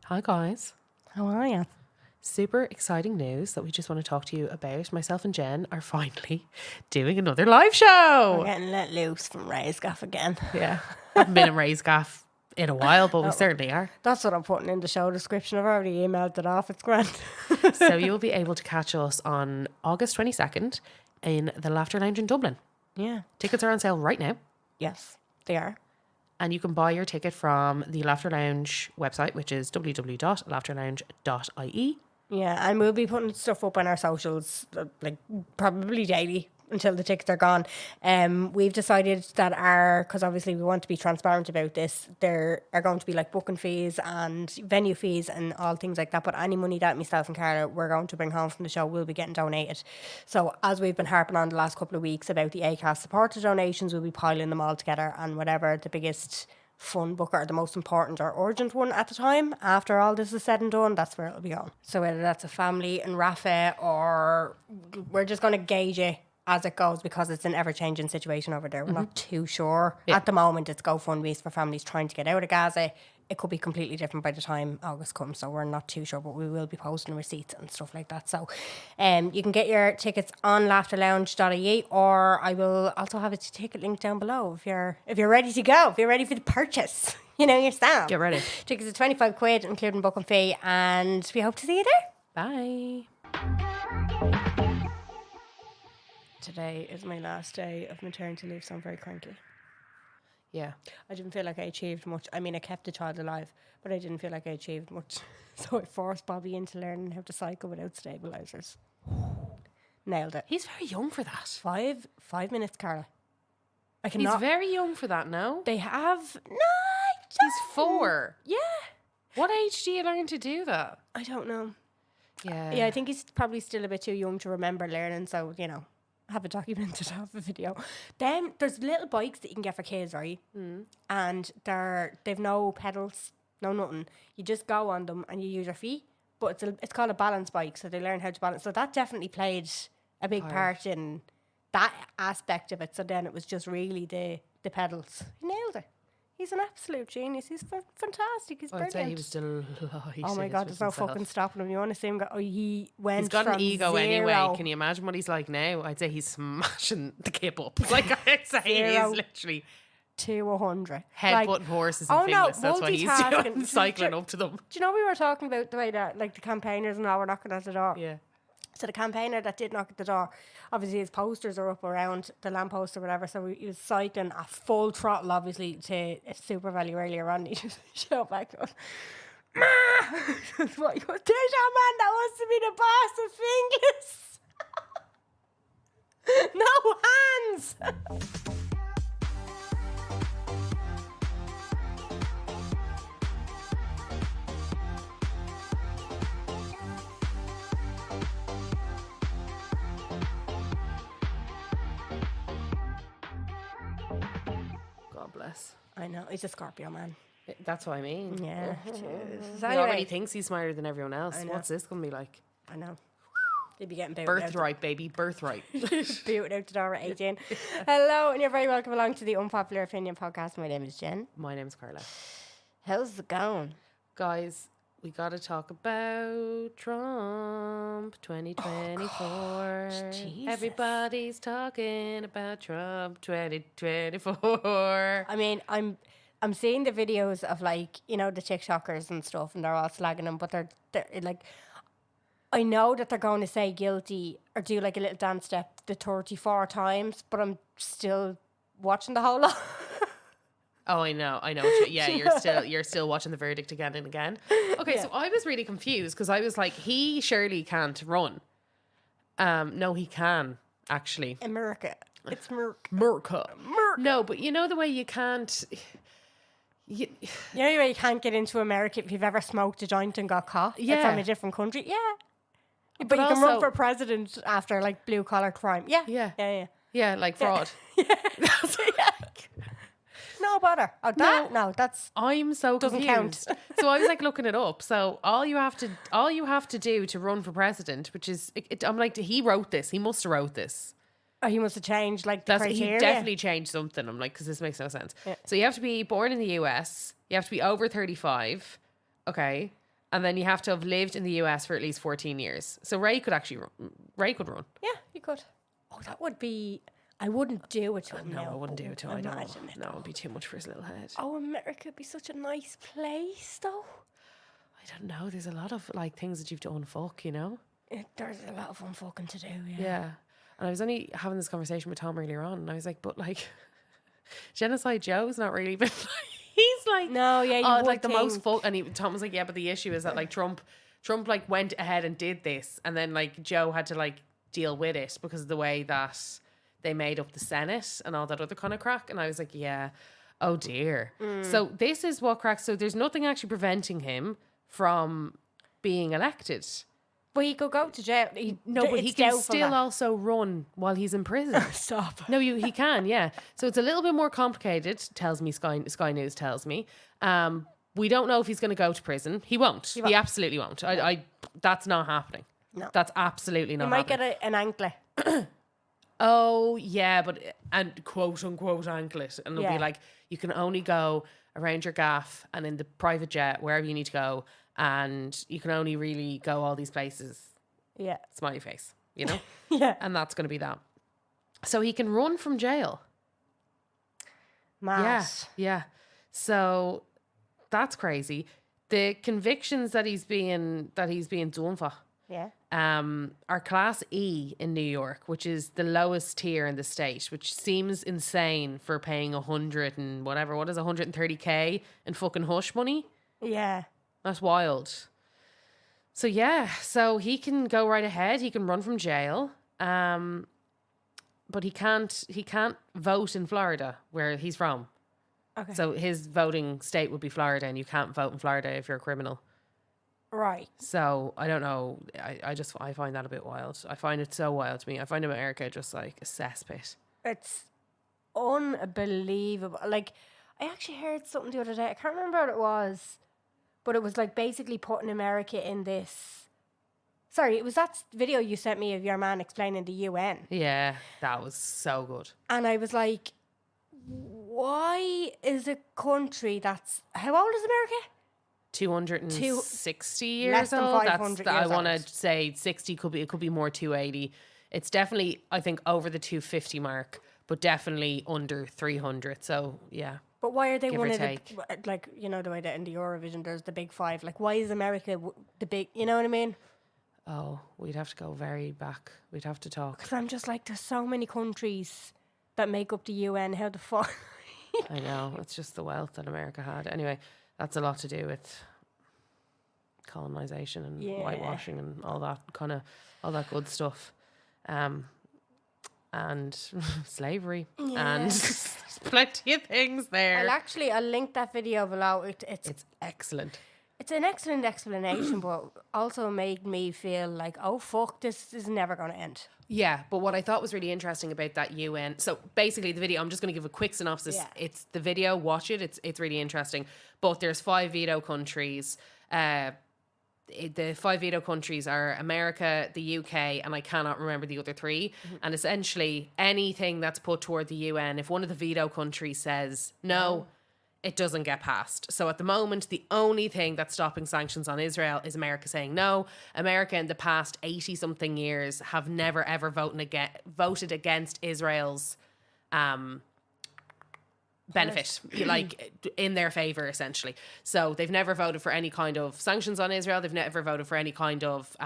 Hi guys. How are you? Super exciting news that we just want to talk to you about. Myself and Jen are finally doing another live We're show. getting let loose from Ray's gaff again. Yeah. Haven't been in Ray's gaff in a while, but we certainly are. That's what I'm putting in the show description. I've already emailed it off. It's grand. So you'll be able to catch us on August 22nd in the Laughter Lounge in Dublin. Yeah. Tickets are on sale right now. Yes, they are. And you can buy your ticket from the Laughter Lounge website, which is www.laughterlounge.ie. Yeah, and we'll be putting stuff up on our socials, like probably daily until the tickets are gone. We've decided that because obviously we want to be transparent about this, there are going to be like booking fees and venue fees and all things like that. But any money that myself and Carla we're going to bring home from the show will be getting donated. So as we've been harping on the last couple of weeks about the ACAS supporter donations, we'll be piling them all together, and whatever the biggest fun book or the most important or urgent one at the time, after all this is said and done, that's where it'll be going. So whether that's a family in Rafa, or we're just going to gauge it as it goes, because it's an ever-changing situation over there. We're not too sure. Yeah. At the moment, it's GoFundMe's for families trying to get out of Gaza. It could be completely different by the time August comes, so we're not too sure, but we will be posting receipts and stuff like that. So you can get your tickets on laughterlounge.ie, or I will also have a ticket link down below if you're ready to go, if you're ready for the purchase. You know yourself. Get ready. Tickets are 25 quid, including booking fee, and we hope to see you there. Bye. Today is my last day of maternity leave, so I'm very cranky. Yeah. I didn't feel like I achieved much. I mean, I kept the child alive, but I didn't feel like I achieved much. So I forced Bobby into learning how to cycle without stabilizers. Nailed it. He's very young for that. 5 minutes, Carla. I He's cannot. very young for that, no? They have He's 4. Yeah, What age do you learn to do that? I don't know. Yeah. Yeah, I think he's probably still a bit too young to remember learning. So have it documented, have a video. Then there's little bikes that you can get for kids, right? And they've no pedals, no nothing. You just go on them and you use your feet. But it's called a balance bike, so they learn how to balance. So that definitely played a big part in that aspect of it. So then it was just really the pedals. He nailed it. He's an absolute genius. He's fantastic. He's brilliant. I'd say he was delighted. Oh my God, there's no fucking stopping him. You want to see him go? Oh, he went. He's got from an ego 0 anyway. Can you imagine what he's like now? I'd say he's smashing the kip up. Like I'd say Zero he's literally to 100. headbutting horses and fingless. That's what he's doing, cycling up to them. Do you know we were talking about the way that like the campaigners and all were knocking at the door? Yeah. So the campaigner that did knock at the door, obviously his posters are up around the lamppost or whatever, so he was cycling at full throttle, obviously, to a Super Value earlier on. He just shot back and goes, "Ma!" What, there's that man that wants to be the boss of fingless. No hands. God bless. I know, he's a Scorpio man. That's what I mean. Yeah. He already thinks he's smarter than everyone else. What's this going to be like? I know. They'd be getting booted Birthright, baby. Birthright. booted out the door at 18. Hello, and you're very welcome along to the Unpopular Opinion podcast. My name is Jen. My name's Carla. How's it going? Guys, we got to talk about Trump 2024. Jesus. Everybody's talking about Trump 2024. I mean, I'm seeing the videos of like, the TikTokers and stuff, and they're all slagging him, but they're like, I know that they're going to say guilty or do like a little dance step the 34 times, but I'm still watching the whole lot. Oh, I know. Yeah, you're still watching the verdict again and again. Okay, so I was really confused because I was like, he surely can't run. No, he can actually. America. It's Merca. No, but you know the way you can't. You know the way you can't get into America if you've ever smoked a joint and got caught? Yeah. From a different country? Yeah. But you can run for president after like blue collar crime. Yeah. Yeah. Yeah, like fraud. No bother. Oh, that no, that's I'm so doesn't confused. count. So I was like looking it up. So all you have to do to run for president, which is, I'm like, he wrote this. He must have wrote this. Oh, he must have changed like the criteria. He definitely changed something. I'm like, because this makes no sense. Yeah. So you have to be born in the US. You have to be over 35. Okay. And then you have to have lived in the US for at least 14 years. So Ray could run. Yeah, you could. Oh, that would be... I wouldn't do it to him. No, now, I wouldn't do it to him. I don't imagine know. it. No, it'd be too much for his little head. Oh, America would be such a nice place, though. I don't know. There's a lot of like things that you've to unfuck, you know? There's a lot of unfucking to do, Yeah. And I was only having this conversation with Tom earlier on, and I was like, but like, Genocide Joe's not really been he's like, no, yeah, you would like the think. most fuck. And Tom was like, yeah, but the issue is that like Trump like went ahead and did this, and then like Joe had to like deal with it because of the way that they made up the Senate and all that other kind of crack. And I was like, yeah, oh dear. So this is what cracks. So there's nothing actually preventing him from being elected. But he could go to jail. But he can still also run while he's in prison. Stop. No, he can, yeah. So it's a little bit more complicated, tells me Sky News tells me. We don't know if he's going to go to prison. He won't. He absolutely won't. That's not happening. No. That's absolutely not happening. happening. He might get an anklet. Oh, yeah, and quote unquote anklet. And it'll be like, you can only go around your gaff and in the private jet, wherever you need to go. And you can only really go all these places. Yeah. Smiley face, you know? Yeah. And that's going to be that. So he can run from jail. Mad. Yeah. So that's crazy. The convictions that he's being done for. Yeah. Are Class E in New York, which is the lowest tier in the state, which seems insane for paying 100 and whatever. What is 130K in fucking hush money? Yeah. That's wild. So yeah, so he can go right ahead. He can run from jail. But he can't vote in Florida, where he's from. Okay. So his voting state would be Florida, and you can't vote in Florida if you're a criminal. Right. So I don't know. I find that a bit wild. I find it so wild to me. I find America just like a cesspit. It's unbelievable. Like, I actually heard something the other day. I can't remember what it was, but it was like basically putting America in this. Sorry, it was that video you sent me of your man explaining the UN. Yeah, that was so good. And I was like, why is a country that's... How old is America? 260 years less than old. 500 That's, years I want to old. say 60 it could be more 280. It's definitely, I think, over the 250 mark, but definitely under 300. So yeah. But why are they Give one or of the... take. Like, you know, the way that in the Eurovision there's the big five. Like, why is America the big... You know what I mean? Oh, we'd have to go very back. We'd have to talk. Because I'm just like, there's so many countries that make up the UN. How the fuck... I know. It's just the wealth that America had. Anyway, that's a lot to do with colonization and whitewashing and all that good stuff. And slavery. And there's plenty of things there. I'll link that video below. It's excellent. It's an excellent explanation, but also made me feel like, oh fuck, this is never going to end. Yeah, but what I thought was really interesting about that UN... So basically the video, I'm just going to give a quick synopsis. Yeah. It's the video, watch it. It's really interesting. But there's 5 veto countries. The 5 veto countries are America, the UK, and I cannot remember the other 3. Mm-hmm. And essentially anything that's put toward the UN, if one of the veto countries says no, it doesn't get passed. So at the moment, the only thing that's stopping sanctions on Israel is America saying no. America in the past 80-something years have never, ever voted against Israel's benefit, like in their favor, essentially. So they've never voted for any kind of sanctions on Israel. They've never voted for any kind of...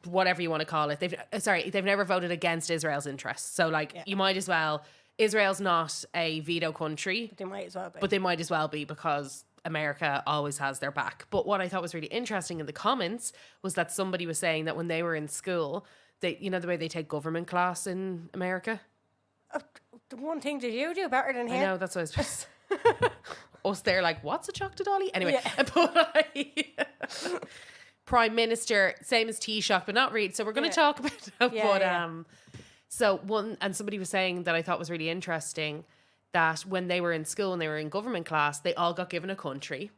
whatever you want to call it. They've never voted against Israel's interests. So you might as well... Israel's not a veto country. But they might as well be. But they might as well be because America always has their back. But what I thought was really interesting in the comments was that somebody was saying that when they were in school, they, you know, the way they take government class in America? The one thing did you do better than him? I know, that's what I was supposed to Us, they're like, what's a chocolate dolly? Anyway, Prime Minister, same as Taoiseach, but not really. So we're going to talk about that. So somebody was saying that I thought was really interesting that when they were in school and they were in government class, they all got given a country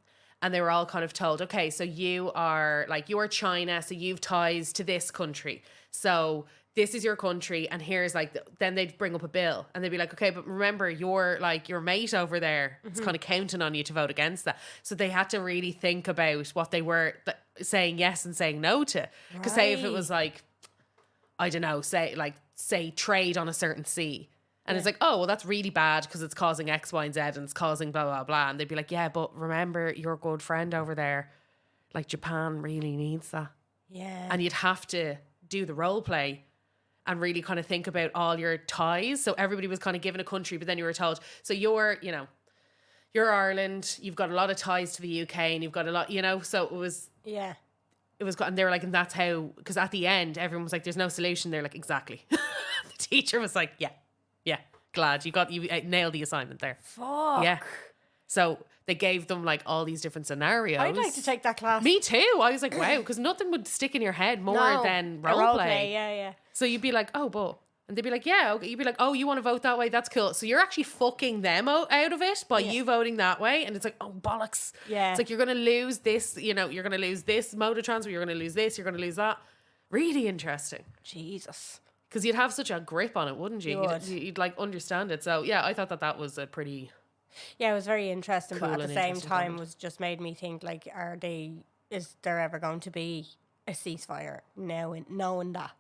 and they were all kind of told, okay, so you're China, so you've ties to this country. So this is your country, and here's like, then they'd bring up a bill, and they'd be like, okay, but remember, your mate over there is kind of counting on you to vote against that. So they had to really think about what they were saying yes and saying no to. Because say if it was like, I don't know, say trade on a certain sea. And it's like, oh, well, that's really bad because it's causing X, Y, and Z, and it's causing blah, blah, blah. And they'd be like, yeah, but remember, your good friend over there, like Japan really needs that. Yeah. And you'd have to do the role play and really kind of think about all your ties. So everybody was kind of given a country, but then you were told, so you're Ireland, you've got a lot of ties to the UK, and you've got a lot, so it was... Yeah. It was, and they were like, and that's how, because at the end, everyone was like, there's no solution. They're like, exactly. The teacher was like, yeah, glad you nailed the assignment there. Fuck. Yeah. So they gave them like all these different scenarios. I'd like to take that class. Me too. I was like, wow, because nothing would stick in your head more than role play. Yeah. So you'd be like, oh, but, and they'd be like, yeah, okay. You'd be like, oh, you want to vote that way? That's cool. So you're actually fucking them out of it by you voting that way. And it's like, oh, bollocks. Yeah. It's like, you're going to lose this, you're going to lose this mode of transport. You're going to lose this. You're going to lose that. Really interesting. Jesus. Because you'd have such a grip on it, wouldn't you? You would. You'd like understand it. So yeah, I thought that was a pretty... Yeah, it was very interesting, Cool but at the and same interesting time comment. was just made me think, like, is there ever going to be a ceasefire now, knowing that?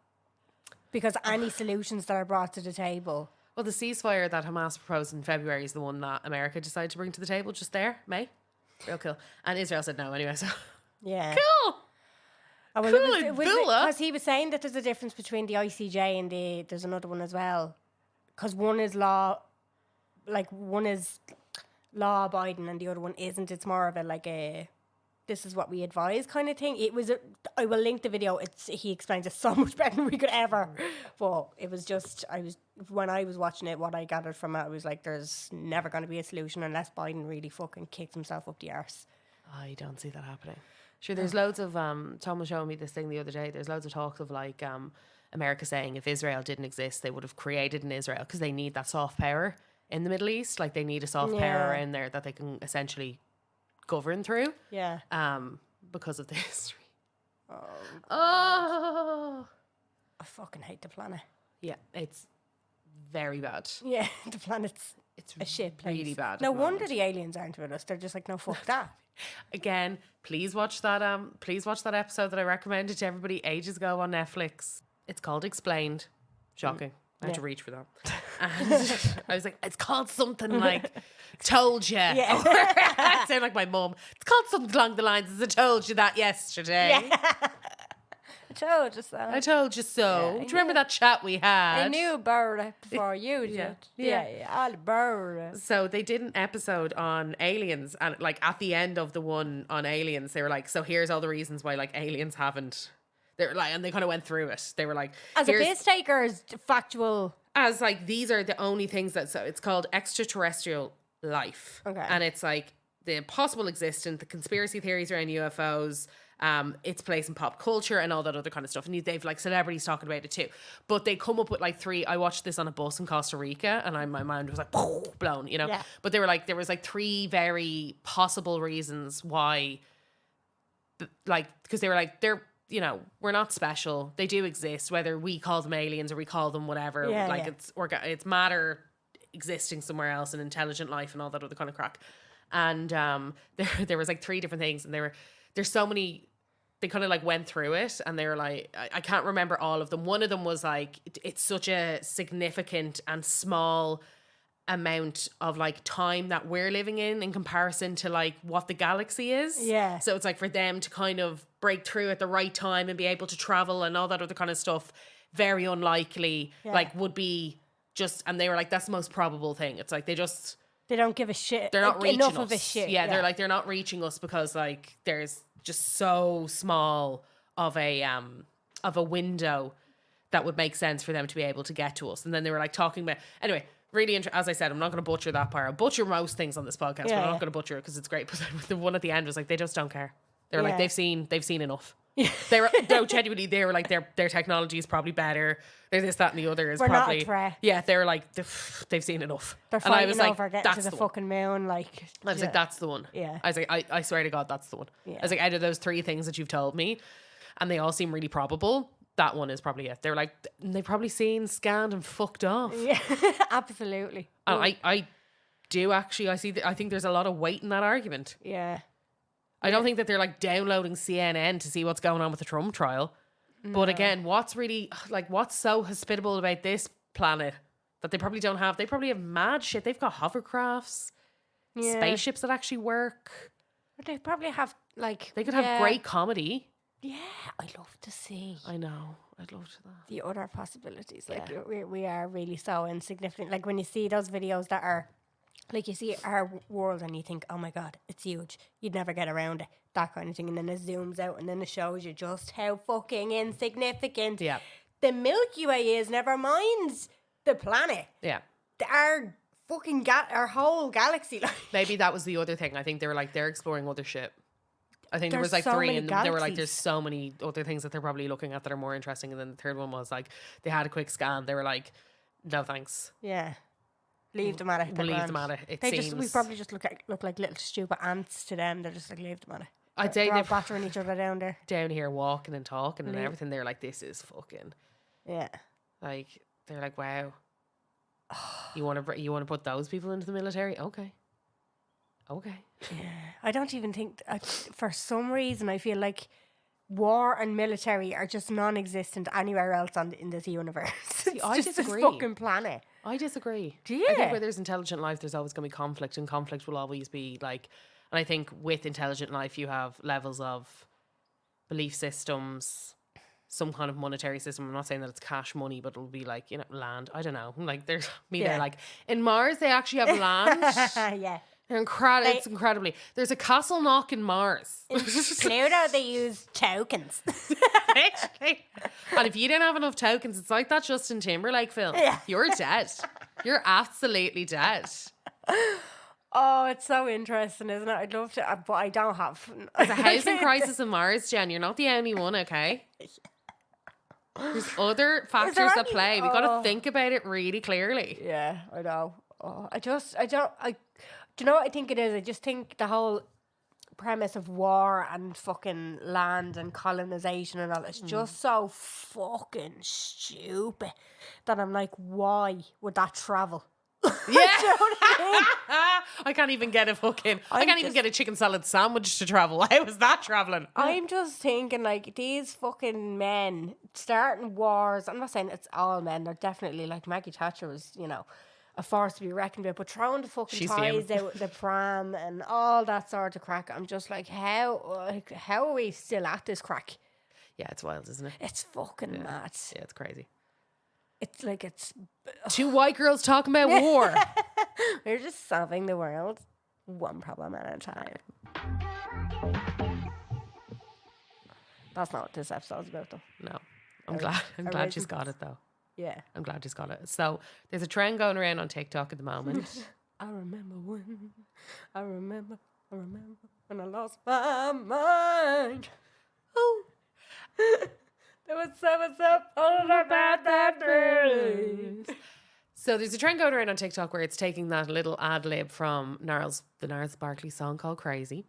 Because any solutions that are brought to the table... Well, the ceasefire that Hamas proposed in February is the one that America decided to bring to the table just there, May. Real cool. And Israel said no anyway, so... Yeah. Cool! Oh, well, Cool, because he was saying that there's a difference between the ICJ and there's another one as well. Because one is law abiding and the other one isn't. It's more of this is what we advise kind of thing. I will link the video. He explains it so much better than we could ever. But it was just, when I was watching it, what I gathered from it, I was like, there's never going to be a solution unless Biden really fucking kicks himself up the arse. I don't see that happening. Sure, there's loads of... Tom was showing me this thing the other day. There's loads of talks of like America saying if Israel didn't exist, they would have created an Israel because they need that soft power in the Middle East. Like they need a soft power in there that they can essentially govern through. Yeah. Because of the history. I fucking hate the planet. Yeah, it's very bad. Yeah, the planet's a shit place. Really bad. No wonder the aliens aren't with us. They're just like, no, fuck that. Again, please watch that episode that I recommended to everybody ages ago on Netflix. It's called Explained. Shocking. I had to reach for that. And I was like, it's called something like Told You. Yeah. I sound like my mum. It's called something along the lines of I told you that yesterday. Yeah. I told you so. I told you so. Yeah, Do you remember that chat we had? I knew about it before you did. Yeah, all about it. So they did an episode on aliens, and like at the end of the one on aliens, they were like, so here's all the reasons why like aliens haven't... They're like, and they kind of went through it. They were like... As a piss taker, is factual... As like, these are the only things that... So it's called extraterrestrial life. Okay. And it's like the possible existence, the conspiracy theories around UFOs... its place in pop culture and all that other kind of stuff. And they've like celebrities talking about it too. But they come up with like three. I watched this on a bus in Costa Rica and my mind was like blown, Yeah. But they were like, there was like three very possible reasons why, like, because they were like, we're not special. They do exist, whether we call them aliens or we call them whatever. It's matter existing somewhere else, and intelligent life and all that other kind of crack. And there was like three different things, and there's so many. They kind of like went through it, and they were like, I can't remember all of them. One of them was like, it's such a significant and small amount of like time that we're living in comparison to like what the galaxy is. Yeah. So it's like for them to kind of break through at the right time and be able to travel and all that other kind of stuff, very unlikely. Like would be just, and they were like, that's the most probable thing. It's like they don't give a shit. They're not reaching enough us. of a shit. Yeah, they're like, they're not reaching us because like there's just so small of a window that would make sense for them to be able to get to us. And then they were like talking about, anyway, really as I said, I'm not going to butcher that part. I'll butcher most things on this podcast, but I'm not going to butcher it because it's great. But the one at the end was like, they just don't care. They're like, they've seen enough. They were genuinely, they were like, their technology is probably better. There's this, that, and the other is We're probably not a threat. Yeah, they were like, they've seen enough. They're and I fighting was like, over getting that's to the one. fucking moon. Like, I was like, that's the one. Yeah. I was like, I swear to God, that's the one. Yeah. I was like, out of those three things that you've told me, and they all seem really probable, that one is probably it. They're like, they've probably seen, scanned, and fucked off. Yeah, absolutely. And I do actually, I think there's a lot of weight in that argument. Yeah. I don't think that they're like downloading CNN to see what's going on with the Trump trial. But again, what's so hospitable about this planet that they probably don't have? They probably have mad shit. They've got hovercrafts, spaceships that actually work. But they probably have like... They could have great comedy. Yeah, I'd love to see. I know. I'd love to that. The other possibilities. Like, we are really so insignificant. Like, when you see those videos that are... Like, you see our world and you think, oh my God, it's huge. You'd never get around it. That kind of thing. And then it zooms out and then it shows you just how fucking insignificant the Milky Way is. Never mind the planet. Yeah. Our fucking... our whole galaxy. Like. Maybe that was the other thing. I think they were like, they're exploring other shit. I think there was like so 3 many and they were like, galaxies. there's so many other things that they're probably looking at that are more interesting. And then the third one was like, they had a quick scan. They were like, no thanks. Yeah. Leave them at it. We'll leave them at it. We probably just look like little stupid ants to them. They're just like, leave them at it. I'd say they're all they're battering each other down there. down here walking and talking and everything. They're like, this is fucking... Yeah. Like, they're like, wow. You want to put those people into the military? Okay. Yeah. I don't even think... for some reason, I feel like war and military are just non-existent anywhere else in this universe. See, I just disagree. This fucking planet. I disagree. Do you? I think where there's intelligent life, there's always going to be conflict, and conflict will always be like... And I think with intelligent life, you have levels of belief systems, some kind of monetary system. I'm not saying that it's cash money, but it'll be like, you know, land. I don't know. Like, there's they're like, in Mars, they actually have land. Yeah. They're it's incredibly. There's a castle knock in Mars. In Pluto, they use tokens. Literally. And if you don't have enough tokens, it's like that Justin Timberlake film. Yeah. You're dead. You're absolutely dead. Oh, it's so interesting, isn't it? I'd love to, but I don't have. There's a housing crisis in Mars, Jen. You're not the only one, okay? There's other factors at play. We got to think about it really clearly. Yeah, I know. Oh, do you know what I think it is? I just think the whole premise of war and fucking land and colonization and all, it's just so fucking stupid that I'm like, why would that travel? Yeah. Do you know what I I can't even get I can't even get a chicken salad sandwich to travel. How is that traveling? I'm just thinking, like, these fucking men starting wars. I'm not saying it's all men. They're definitely, like, Maggie Thatcher was, you know, a force to be reckoned with. But throwing the fucking ties out the pram and all that sort of crack, I'm just like, how are we still at this crack? Yeah, it's wild, isn't it? It's fucking mad. Yeah, it's crazy. It's like it's... 2 white girls talking about war. We're just solving the world one problem at a time. That's not what this episode's about, though. No. I'm glad she's got it, though. Yeah. I'm glad she's got it. So there's a trend going around on TikTok at the moment. I remember when I lost my mind. Oh. There was so much all about that place. So there's a trend going around on TikTok where it's taking that little ad lib from the Gnarls Barkley song called Crazy.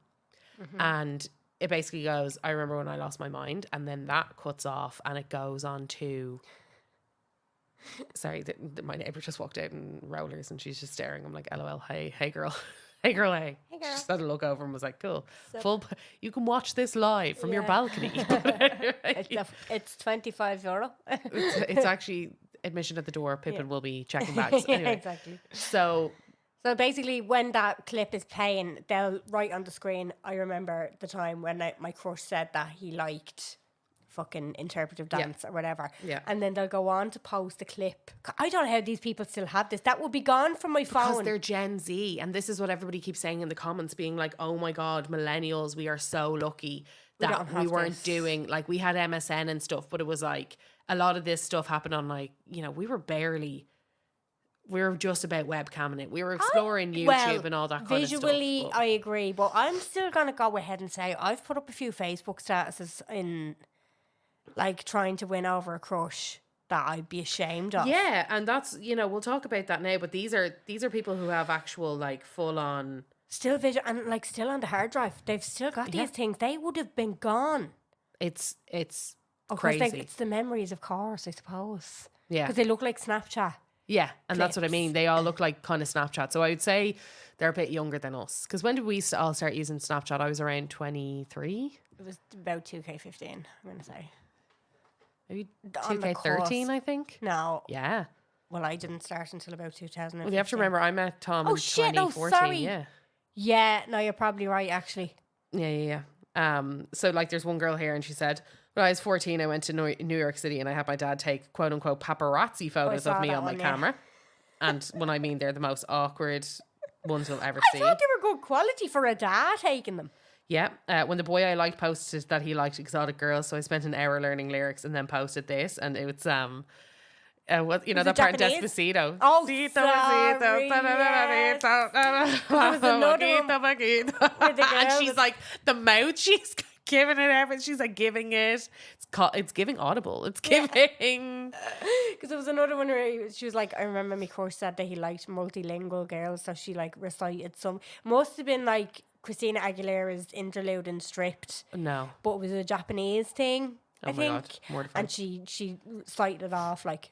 Mm-hmm. And it basically goes, I remember when I lost my mind. And then that cuts off and it goes on to... Sorry, my neighbour just walked out in rollers and she's just staring. I'm like, LOL, hey girl. Hey girl, hey. Hey girl. She had a look over and was like, cool. You can watch this live from your balcony. It's €25. It's actually admission at the door. Pippin will be checking bags. Anyway. Exactly. So basically, when that clip is playing, they'll write on the screen, I remember the time when my crush said that he liked fucking interpretive dance or whatever. Yeah. And then they'll go on to post a clip. I don't know how these people still have this. That would be gone from my phone. Because they're Gen Z. And this is what everybody keeps saying in the comments, being like, oh my God, millennials, we are so lucky that we weren't doing, like, we had MSN and stuff, but it was like, a lot of this stuff happened on, like, you know, we were just about webcamming it. We were exploring YouTube and all that kind of stuff. Visually, I agree. But I'm still going to go ahead and say I've put up a few Facebook statuses in... like trying to win over a crush that I'd be ashamed of. Yeah, and that's, you know, we'll talk about that now, but these are people who have actual, like, full on still visual and like still on the hard drive. They've still got these things. They would have been gone. It's crazy. It's the memories, of course, I suppose. Yeah. Because they look like Snapchat. Yeah, and that's what I clips. mean. They all look like kind of Snapchat. So I would say they're a bit younger than us. Because when did we all start using Snapchat? I was around 23. It was about 2K15, I'm going to say. Maybe On the 2K13, cusp. I think. No. Yeah. Well, I didn't start until about 2015. Well, you have to remember, I met Tom in shit, no, 2014. sorry. Yeah. Yeah, no, you're probably right, actually. Yeah. So like there's one girl here and she said, when I was 14, I went to New York City and I had my dad take quote unquote paparazzi photos of saw me that on my one, camera. And when I mean they're the most awkward ones you'll ever see. I thought they were good quality for a dad taking them. Yeah. When the boy I liked posted that he liked exotic girls, so I spent an hour learning lyrics and then posted this, and it was what you know, Was that it part in Japanese? Despacito. Oh, Sito, sorry, sito, yes. There was another one where the and girl she's was- like the mouth. She's giving it everything. She's like giving it. It's giving audible. It's giving. Because there was another one where she was like, I remember my course said that he liked multilingual girls, so she like recited some. Must have been like Christina Aguilera's Interlude and Stripped, No. but it was a Japanese thing. Oh I my think. God, mortifying. And she cited it off like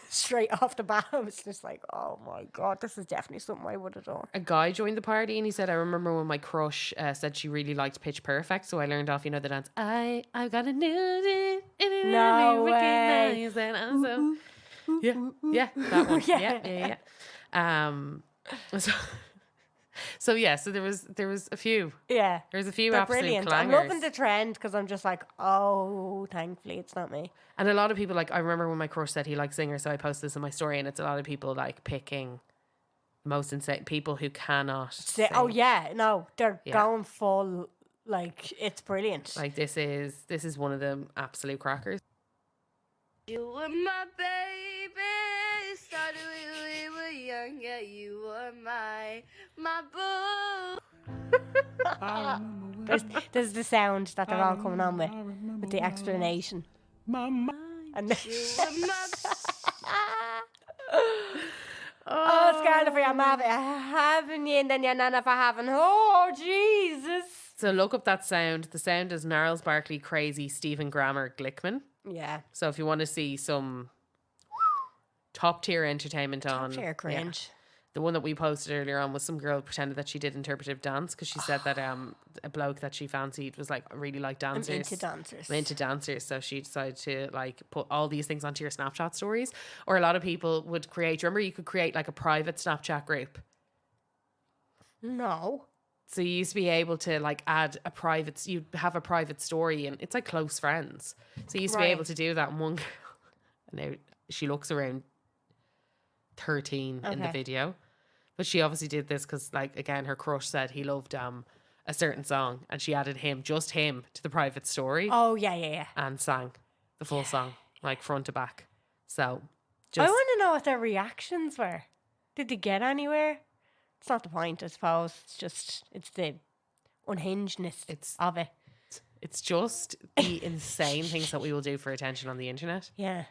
straight off the bat. I was just like, oh my God, this is definitely something I would have done. A guy joined the party and he said, I remember when my crush said she really liked Pitch Perfect, so I learned off, you know, the dance. I've got a new No way. Yeah, that one. Yeah. So yeah, so there was a few. Yeah. There's a few They're absolute brilliant. clangers. I'm loving the trend because I'm just like, oh, thankfully it's not me. And a lot of people, like, I remember when my crush said he liked singers, so I posted this in my story, and it's a lot of people like picking most insane people who cannot sing. Oh yeah, no, they're Yeah. going full. Like it's brilliant. Like this is one of them absolute crackers. You were my baby, started when we were young, yeah, you were my boo. There's the sound that they're all coming on with the explanation. And You were my oh, Scarlet for your mother, having you and then your nana for having. Oh Jesus. So look up that sound. The sound is Gnarls Barkley, Crazy, Stephen Grammer, Glickman. Yeah. So if you want to see some top tier entertainment on Top tier cringe. the one that we posted earlier on was some girl pretended that she did interpretive dance because she said that a bloke that she fancied was like really like dancers. I'm into dancers. I'm into dancers, so she decided to like put all these things onto your Snapchat stories. Or a lot of people would create. Remember, you could create like a private Snapchat group. No. So you used to be able to like add a private. You'd have a private story, and it's like close friends. So you used to be Right. able to do that. And one girl, and now she looks around 13 in the Okay. video, but she obviously did this because, like, again, her crush said he loved a certain song, and she added just him to the private story Oh yeah. and sang the full song, like front to back. So I just want to know what their reactions were. Did they get anywhere? It's not the point, I suppose. It's the unhingedness of it. it's just the insane things that we will do for attention on the internet. Yeah.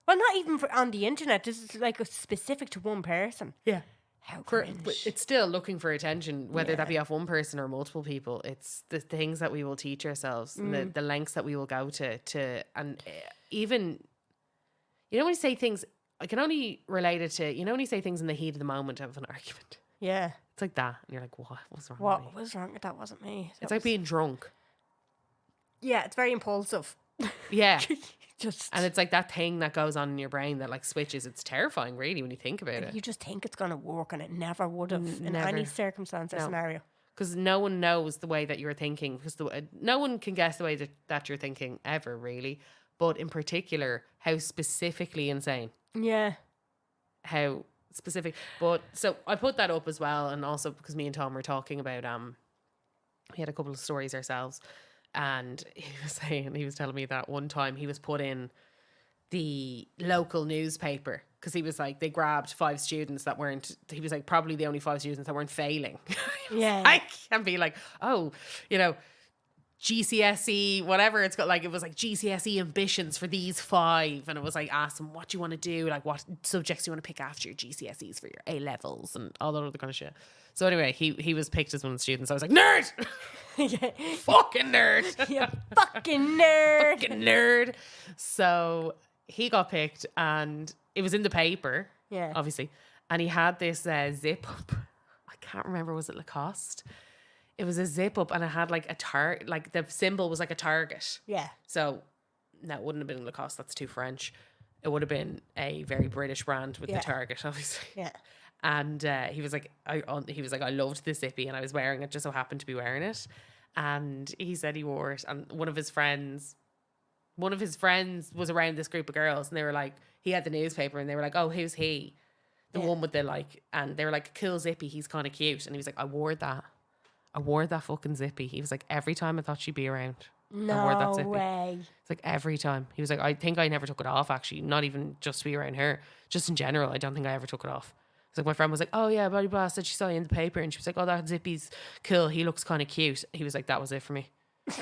Well, not even on the internet. This is like specific to one person. Yeah. How But cringe. it's still looking for attention, whether that Yeah. be off one person or multiple people. It's the things that we will teach ourselves, and the lengths that we will go to, and even, you know, when you say things, I can only relate it to, you know, when you say things in the heat of the moment of an argument, Yeah. it's like that, and you're like, what was wrong? with What me? was wrong? That wasn't me. It's like being drunk. Yeah, it's very impulsive. Yeah. Just And it's like that thing that goes on in your brain that like switches. It's terrifying, really, when you think about it. you just think it's gonna work, and it never would have in never. any circumstance or No. scenario. Because no one knows the way that you're thinking. Because no one can guess the way that you're thinking ever, really. But in particular, how specifically insane. Yeah. How specific. But so I put that up as well. And also because me and Tom were talking about, we had a couple of stories ourselves. And he was telling me that one time he was put in the local newspaper because he was like, they grabbed 5 students that weren't, he was like, probably the only 5 students that weren't failing. Yeah. Like, and be like, oh, you know, GCSE, whatever it's got, like it was like GCSE ambitions for these 5, and it was like ask them what do you want to do, like what subjects do you want to pick after your GCSEs for your A levels and all that other kind of shit. So anyway, he was picked as one of the students. I was like, nerd, fucking nerd, You fucking nerd. fucking nerd. So he got picked, and it was in the paper, obviously, and he had this zip up. I can't remember, was it Lacoste? It was a zip up, and it had like like the symbol was like a target. Yeah. So, no, it wouldn't have been Lacoste. That's too French. It would have been a very British brand with the target, obviously. Yeah. And he was like, I loved this zippy, and I was wearing it. Just so happened to be wearing it, and he said he wore it. And one of his friends was around this group of girls, and they were like, he had the newspaper, and they were like, oh, who's he? The one with the like, and they were like, cool zippy. He's kind of cute, and he was like, I wore that fucking zippy. He was like, every time I thought she'd be around, I wore that zippy. Way. It's like every time. He was like, I think I never took it off, actually. Not even just to be around her. Just in general, I don't think I ever took it off. It's like my friend was like, oh yeah, blah, blah, blah. Said she saw you in the paper, and she was like, oh, that zippy's cool. He looks kind of cute. He was like, that was it for me.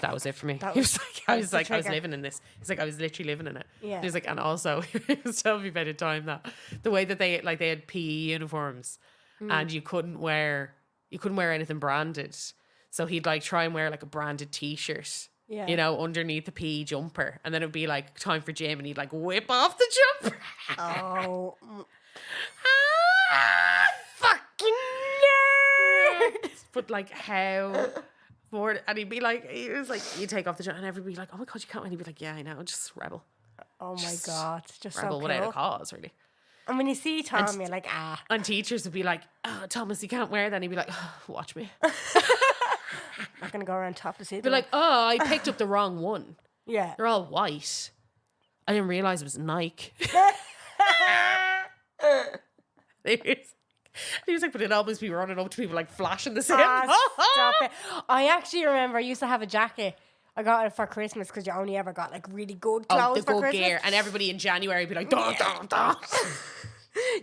That was it for me. He was like, I was living in this. He's like, I was literally living in it. Yeah. He was like, and also, he was telling me about a time that the way that they had PE uniforms, and you couldn't wear anything branded. So he'd like try and wear like a branded t-shirt, you know, underneath the PE jumper. And then it'd be like time for gym, and he'd like whip off the jumper. Oh. Fucking nerd. But like how bored, and he was like, you take off the jumper, and everybody be like, oh my God, you can't. And he'd be like, yeah, I know, just rebel. Oh my God. Just Rebel so without a cool. cause, really. And when you see Tom, you're like, ah. And teachers would be like, oh, Thomas, you can't wear that. And he'd be like, oh, watch me. Not going to go around topless either. Be like, oh, I picked up the wrong one. Yeah. They're all white. I didn't realize it was Nike. He was like, but it'd always be running up to people like flashing the same. Stop it. I actually remember I used to have a jacket. I got it for Christmas because you only ever got like really good clothes the for good Christmas. gear. And everybody in January would be like, dun, dun, dun.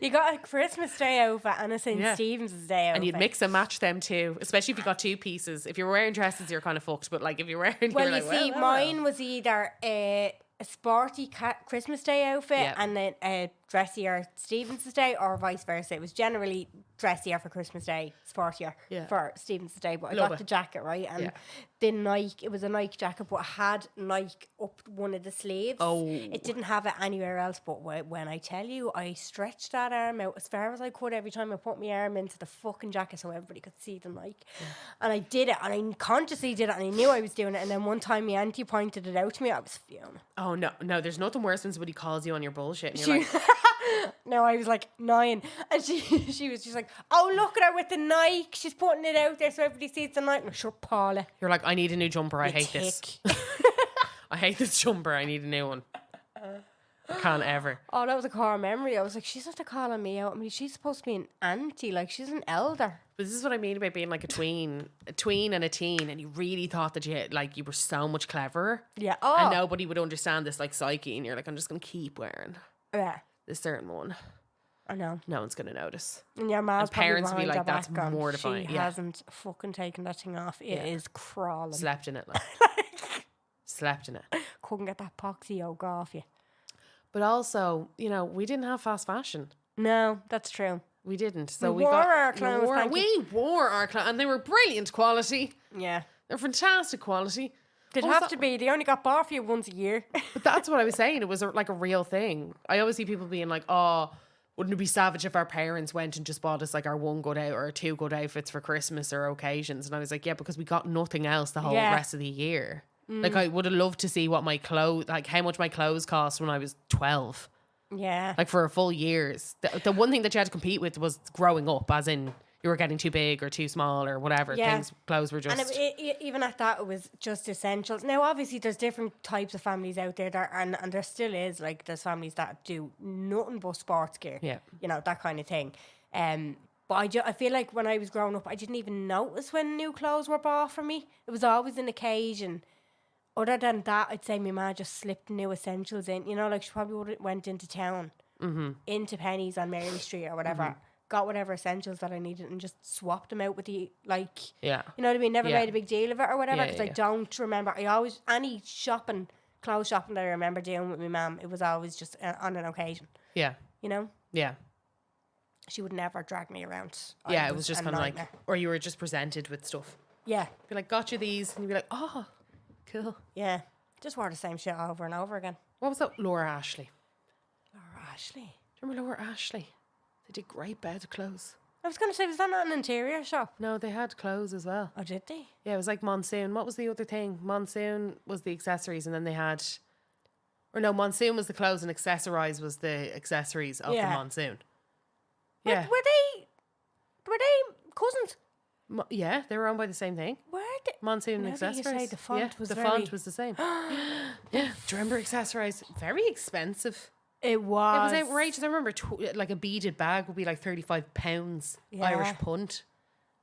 You got a Christmas Day outfit and a St. Stephen's Day outfit. And you'd mix and match them too, especially if you got 2 pieces. If you're wearing dresses, you're kind of fucked. But like if you're wearing, Well, you're you like, see, mine was either a sporty Christmas Day outfit and then a dressier Stephen's Day, or vice versa. It was generally dressier for Christmas Day, sportier for Stephen's Day. But I got the jacket, right? And the Nike, it was a Nike jacket, but it had Nike up one of the sleeves. Oh. It didn't have it anywhere else. But when I tell you, I stretched that arm out as far as I could every time I put my arm into the fucking jacket so everybody could see the Nike. And I did it, and I consciously did it, and I knew I was doing it. And then one time my auntie pointed it out to me, I was fuming. Oh, no, there's nothing worse when somebody calls you on your bullshit and you're like, no, I was like 9, and she was just like, oh, look at her with the Nike, she's putting it out there so everybody sees the Nike. Sure, Paula. you're like, I need a new jumper. I hate this. I hate this jumper. I need a new one. I can't ever. Oh, that was a core memory. I was like, she's not calling me out. I mean, she's supposed to be an auntie, like she's an elder. But this is what I mean about being like a tween and a teen, and you really thought that you were so much cleverer. Yeah. Oh. And nobody would understand this like psyche, and you're like, I'm just gonna keep wearing this certain one. I know. No one's gonna notice. And your mom's parents would be behind like, her that's back going, mortifying. She hasn't fucking taken that thing off. It is crawling. Slept in it, like. Slept in it. Couldn't get that poxy yoke off you. But also, you know, we didn't have fast fashion. No, that's true. We didn't. So we wore our clothes. We wore our clothes, and they were brilliant quality. Yeah. They're fantastic quality. They'd have to be. They only got bought for you once a year. But that's what I was saying. It was like a real thing. I always see people being like, oh, wouldn't it be savage if our parents went and just bought us like our 1 good out or 2 good outfits for Christmas or occasions? And I was like, yeah, because we got nothing else the whole rest of the year. Like I would have loved to see what my clothes, like how much my clothes cost when I was 12. Yeah. Like for a full year's. The one thing that you had to compete with was growing up, as in you were getting too big or too small or whatever. Yeah. Clothes were just... And even at that, it was just essentials. Now, obviously, there's different types of families out there, and there still is, like, there's families that do nothing but sports gear. Yeah. You know, that kind of thing. But I feel like when I was growing up, I didn't even notice when new clothes were bought for me. It was always an occasion. Other than that, I'd say my ma just slipped new essentials in. You know, like she probably would have went into town, into Penny's on Mary Street or whatever, got whatever essentials that I needed and just swapped them out with the, like, Yeah. you know what I mean? Never Yeah. made a big deal of it or whatever Yeah, because yeah, I yeah. don't remember. I always, any shopping, clothes shopping that I remember doing with my mum, it was always just on an occasion, Yeah. you know? Yeah. She would never drag me around. Yeah, it was just a kind of like, nightmare. or you were just presented with stuff. Yeah, Be like, got you these, and you'd be like, oh, cool. yeah. Just wore the same shit over and over again. What was that? Laura Ashley. Laura Ashley. Do you remember Laura Ashley? They did great bed clothes. I was going to say, was that not an interior shop? No, they had clothes as well. Oh, did they? Yeah, it was like Monsoon. What was the other thing? Monsoon was the accessories, and then they had, or no, Monsoon was the clothes, and Accessorize was the accessories of the Yeah. Monsoon. Were, Yeah, were they cousins? Yeah, they were owned by the same thing. Were they? Monsoon Now that you Accessories. say the font yeah, was the very- font was the same. Yeah, do you remember Accessorize? Very expensive. It was. It was outrageous. I remember like a beaded bag would be like £35 Yeah. Irish punt.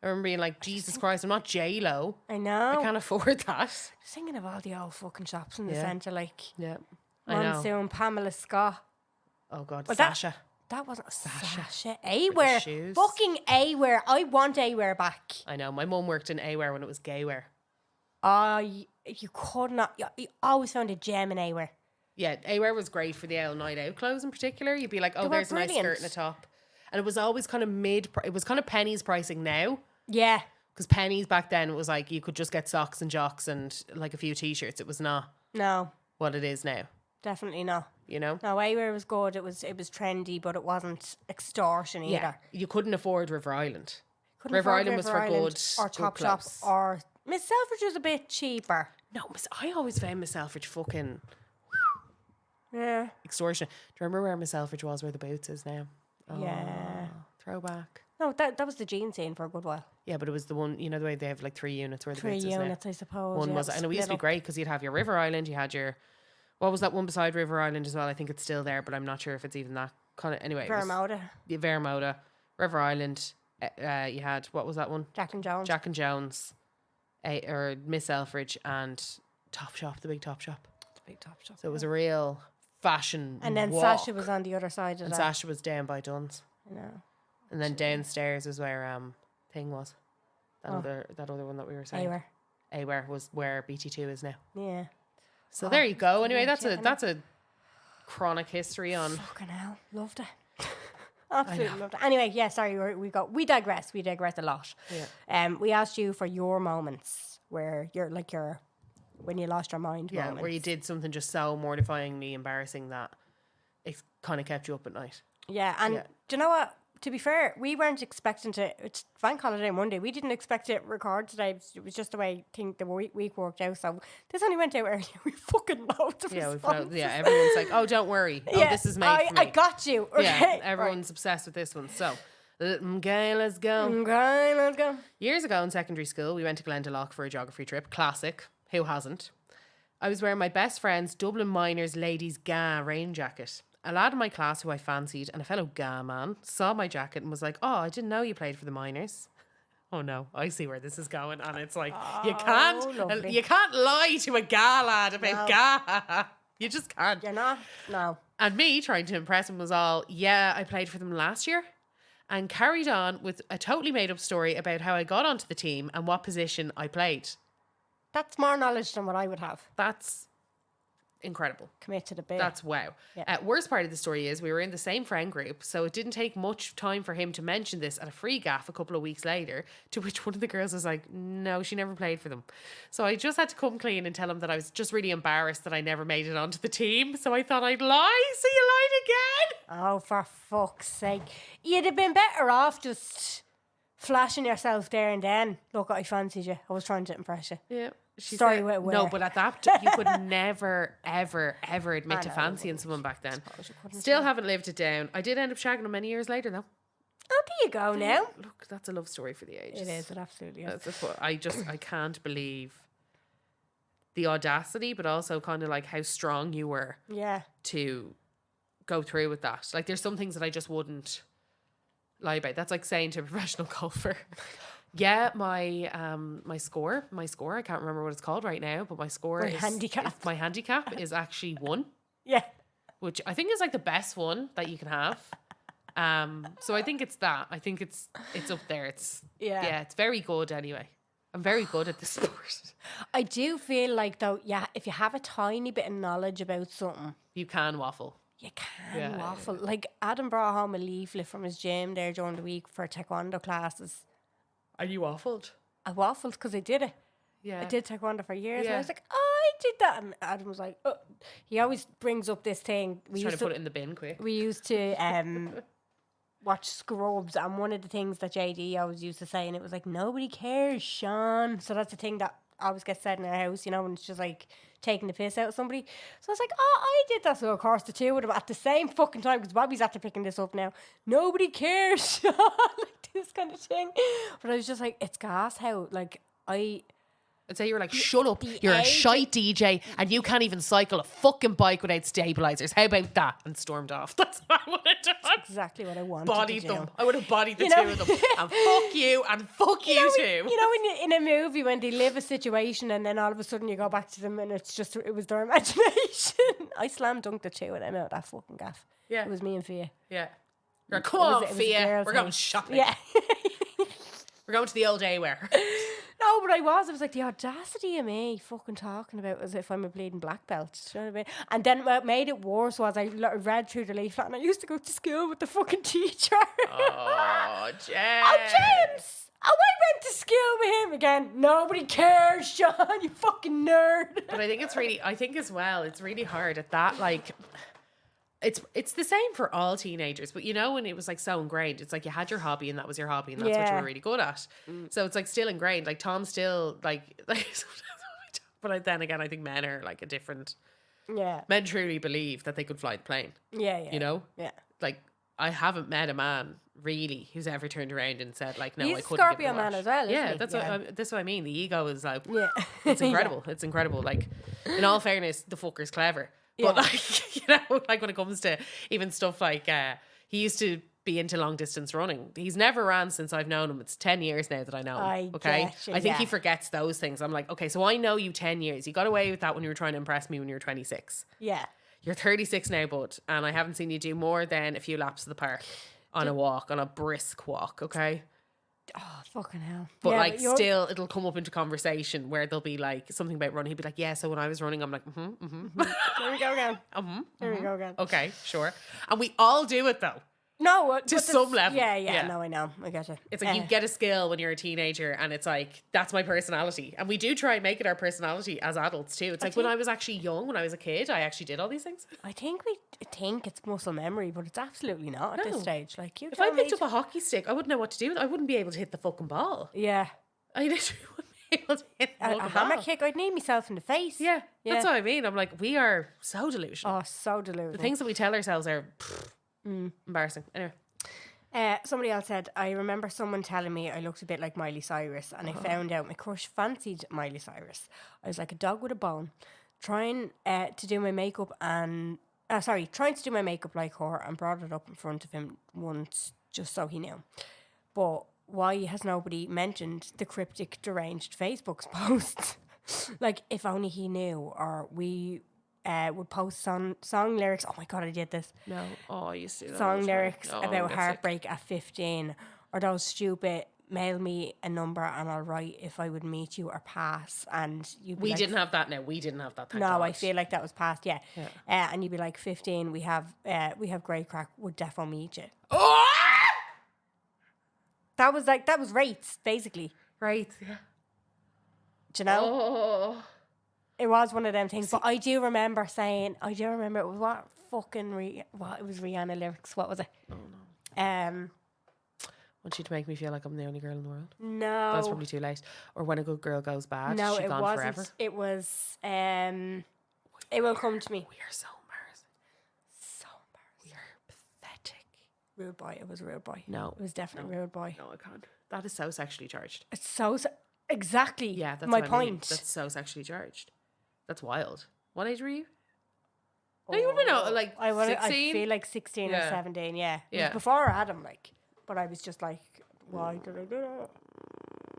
I remember being like, Jesus Christ, I'm not J-Lo. I know. I can't afford that. Just thinking of all the old fucking shops in the Yeah. centre, like Yeah, I know. Monsoon, Pamela Scott. Oh God, Well, that- Sasha. That wasn't a Sasha. shoes. A-wear. Fucking A-wear. I want A-wear back. I know. My mum worked in A-wear when it was gay-wear. You could not. You always found a gem in A-wear. Yeah, A-wear was great for the old night out clothes in particular. You'd be like, oh, They were there's a nice skirt brilliant. and a top. And it was always kind of it was kind of pennies pricing now. Yeah. Because pennies back then, it was like you could just get socks and jocks and like a few t-shirts. It was not No, what it is now, definitely not. you know? No, A-wear was good. It was trendy, but it wasn't extortion either. Yeah. You couldn't afford River Island. Couldn't River afford Island was for Island good or good Topshop clothes. or Miss Selfridge was a bit cheaper. No, I always found Miss Selfridge fucking Yeah. extortion. Do you remember where Miss Selfridge was, where the Boots is now? Oh, Yeah. throwback. No, that was the jean scene for a good while. Yeah, but it was the one, you know, the way they have like 3 units where the 3 Boots is now. units, I suppose. One yeah, was, and it used to be split up. great because you'd have your River Island, you had your, what was that one beside River Island as well? I think it's still there, but I'm not sure if it's even that kind of, anyway. Vermoda, Yeah, Vermoda, River Island, you had, what was that one? Jack and Jones. Jack and Jones, or Miss Selfridge and Topshop, the big Topshop. The big Topshop. So it was a real fashion And then walk. Sasha was on the other side of And that. Sasha was down by Dunn's. I know. And then downstairs was where thing was. That Oh. other one that we were saying. A-wear. A-wear was where BT2 is now. Yeah. So there you go. Anyway, brilliant, that's yeah, a chronic history on. Fucking hell. Loved it. Absolutely loved it. Anyway, yeah, sorry, we digress. We digress a lot. Yeah. We asked you for your moments where you're like when you lost your mind Yeah, moments. where you did something just so mortifyingly embarrassing that it kind of kept you up at night. Yeah, and Yeah. do you know what? To be fair, we weren't expecting to. It's bank holiday Monday. We didn't expect to record today. It was just the way the week worked out. So this only went out early. We fucking loads of Yeah, responses. everyone's like, oh, don't worry. Oh, this is made for me. I got you. Okay. Yeah, everyone's obsessed with this one. So, okay, let's go. Okay, let's go. Years ago in secondary school, we went to Glendalough for a geography trip. Classic. Who hasn't? I was wearing my best friend's Dublin Miners ladies' GA rain jacket. A lad in my class who I fancied and a fellow GA man saw my jacket and was like, oh, I didn't know you played for the Miners. Oh no, I see where this is going. And it's like, you lovely. can't lie to a GA lad about GA. You just can't. You're not? No. And me trying to impress him was all, yeah, I played for them last year. And carried on with a totally made up story about how I got onto the team and what position I played. That's more knowledge than what I would have. That's incredible. Commit to the bit. That's wow. Yeah. Worst part of the story is we were in the same friend group, so it didn't take much time for him to mention this at a free gaff a couple of weeks later, to which one of the girls was like, no, she never played for them. So I just had to come clean and tell him that I was just really embarrassed that I never made it onto the team. So I thought I'd lie. So you lied again. Oh, for fuck's sake. You'd have been better off just flashing yourself there and then. Look, I fancied you. I was trying to impress you. Yeah. She Story said, with no, where? but at that, you could never, ever, ever admit I to know, fancying someone back then. Suppose you couldn't, Still yeah. haven't lived it down. I did end up shagging him many years later, though. Oh, there you go now. Look, that's a love story for the ages. It is. It absolutely is. I can't believe the audacity, but also kind of like how strong you were Yeah. to go through with that. Like, there's some things that I just wouldn't lie about. That's like saying to a professional golfer, yeah, my score, I can't remember what it's called right now, but my score Your handicap. my handicap is actually 1, Yeah. which I think is like the best one that you can have. So I think it's that. I think it's up there. It's Yeah. it's very good anyway. I'm very good at this sport. I do feel like though, yeah, if you have a tiny bit of knowledge about something, You can waffle. you can Yeah, waffle. Like Adam brought home a leaflet from his gym there during the week for taekwondo classes. Are you waffled? I waffled because I did it. Yeah. I did taekwondo for years. And Yeah. I was like, oh, I did that. And Adam was like, oh. He always brings up this thing. Just trying to put it in the bin quick. We used to watch Scrubs, and one of the things that JD always used to say, and it was like, nobody cares, Sean. So that's the thing that always gets said in our house, you know, when it's just like taking the piss out of somebody. So I was like, oh, I did that. So of course the two of them at the same fucking time, because Bobby's after picking this up now. Nobody cares, Sean. Like this kind of thing. But I was just like, it's gas how like I'd say you were like, shut up, the you're a age- shite DJ and you can't even cycle a fucking bike without stabilizers. How about that? And stormed off. That's what I would have done. exactly what I wanted Bodied to do. them. I would have bodied the You know- two of them. And fuck you and fuck you, too. You know, in a movie when they live a situation and then all of a sudden you go back to them and it's just, it was their imagination. I slam dunked the two of them out of that fucking gaff. Yeah. It was me and Fia. Yeah. You're like, come on, it was a Fia. girl We're thing. going shopping. Yeah. We're going to the old A-wear. No, but I was like, the audacity of me fucking talking about as if I'm a bleeding black belt. Do you know what I mean? And then what made it worse was I read through the leaflet and I used to go to school with the fucking teacher. Oh, James. Oh, James! Oh, I went to school with him again. Nobody cares, Sean, you fucking nerd. But I think as well, it's really hard at that, like... It's the same for all teenagers, but you know when it was like so ingrained, it's like you had your hobby and that was your hobby and that's what you Yeah. were really good at. So it's like still ingrained. Like Tom's still like but then again, I think men are like a different. Yeah. Men truly believe that they could fly the plane. Yeah. You know, Yeah. like I haven't met a man really who's ever turned around and said like, no, He's I a couldn't. Scorpio give it a man watch. as well, isn't Yeah, he? that's what I mean. The ego is like, Yeah. it's incredible. It's incredible. Like, in all fairness, the fucker's clever. But Yeah. like, you know, like when it comes to even stuff like he used to be into long distance running. He's never ran since I've known him. It's 10 years now that I know him. I Okay. getcha, I think he yeah. forgets those things. I'm like, okay, so I know you 10 years. You got away with that when you were trying to impress me when you were 26. Yeah. You're 36 now, bud, and I haven't seen you do more than a few laps of the park on a walk, on a brisk walk, okay? Oh, fucking hell. But Yeah, like you're- still it'll come up into conversation where there'll be like something about running. He'd be like, yeah, so when I was running, I'm like, There we go again. There we go again. okay, sure. And we all do it though. No, To some level. Yeah. Yeah. No, I know. I get you. It's like you get a skill when you're a teenager and it's like, that's my personality. And we do try and make it our personality as adults too. It's like when I was actually young, when I was a kid, I actually did all these things. I think we think it's muscle memory, but it's absolutely not at No. this stage. Like you, If I picked up a hockey stick, I wouldn't know what to do with it. I wouldn't be able to hit the fucking ball. yeah, I literally wouldn't be able to hit the a fucking hammer ball. kick, I'd need myself in the face. Yeah, that's what I mean. I'm like, we are so delusional. Oh, so delusional. The things that we tell ourselves are embarrassing. Anyway. Somebody else said, I remember someone telling me I looked a bit like Miley Cyrus, and I found out my crush fancied Miley Cyrus. I was like a dog with a bone, trying to do my makeup like her, and brought it up in front of him once just so he knew. But why has nobody mentioned the cryptic deranged Facebook posts? Like, if only he knew, or we would post song lyrics. Oh my god, I did this. No. Oh, I used to do that all Song the time. lyrics Oh, about that's heartbreak at 15, or those stupid mail me a number and I'll write if I would meet you or pass, and you We didn't have that now. We didn't have that. Thank no God. I feel like that was past, yeah. And you'd be like 15, we have great crack, would defo meet you. Oh! That was rates basically. Right. Yeah. Do you know? Oh. It was one of them things, but I do remember it was what fucking what it was Rihanna lyrics. What was it? Oh no. I Want you to make me feel like I'm the only girl in the world. No. That's probably too late. Or when a good girl goes bad, No, she it gone wasn't. forever. It was It Will Come to Me. We are so embarrassing. So embarrassing. We are pathetic. Rude Boy. It was Rude Boy. No. It was definitely Rude Boy. No, I can't. That is so sexually charged. It's so exactly. Yeah, that's my what I mean. point. That's so sexually charged. That's wild. What age were you? No, you would have been like I 16. feel like 16 or Yeah. 17, yeah. It Yeah. was before Adam, like. But I was just like, why did I do that?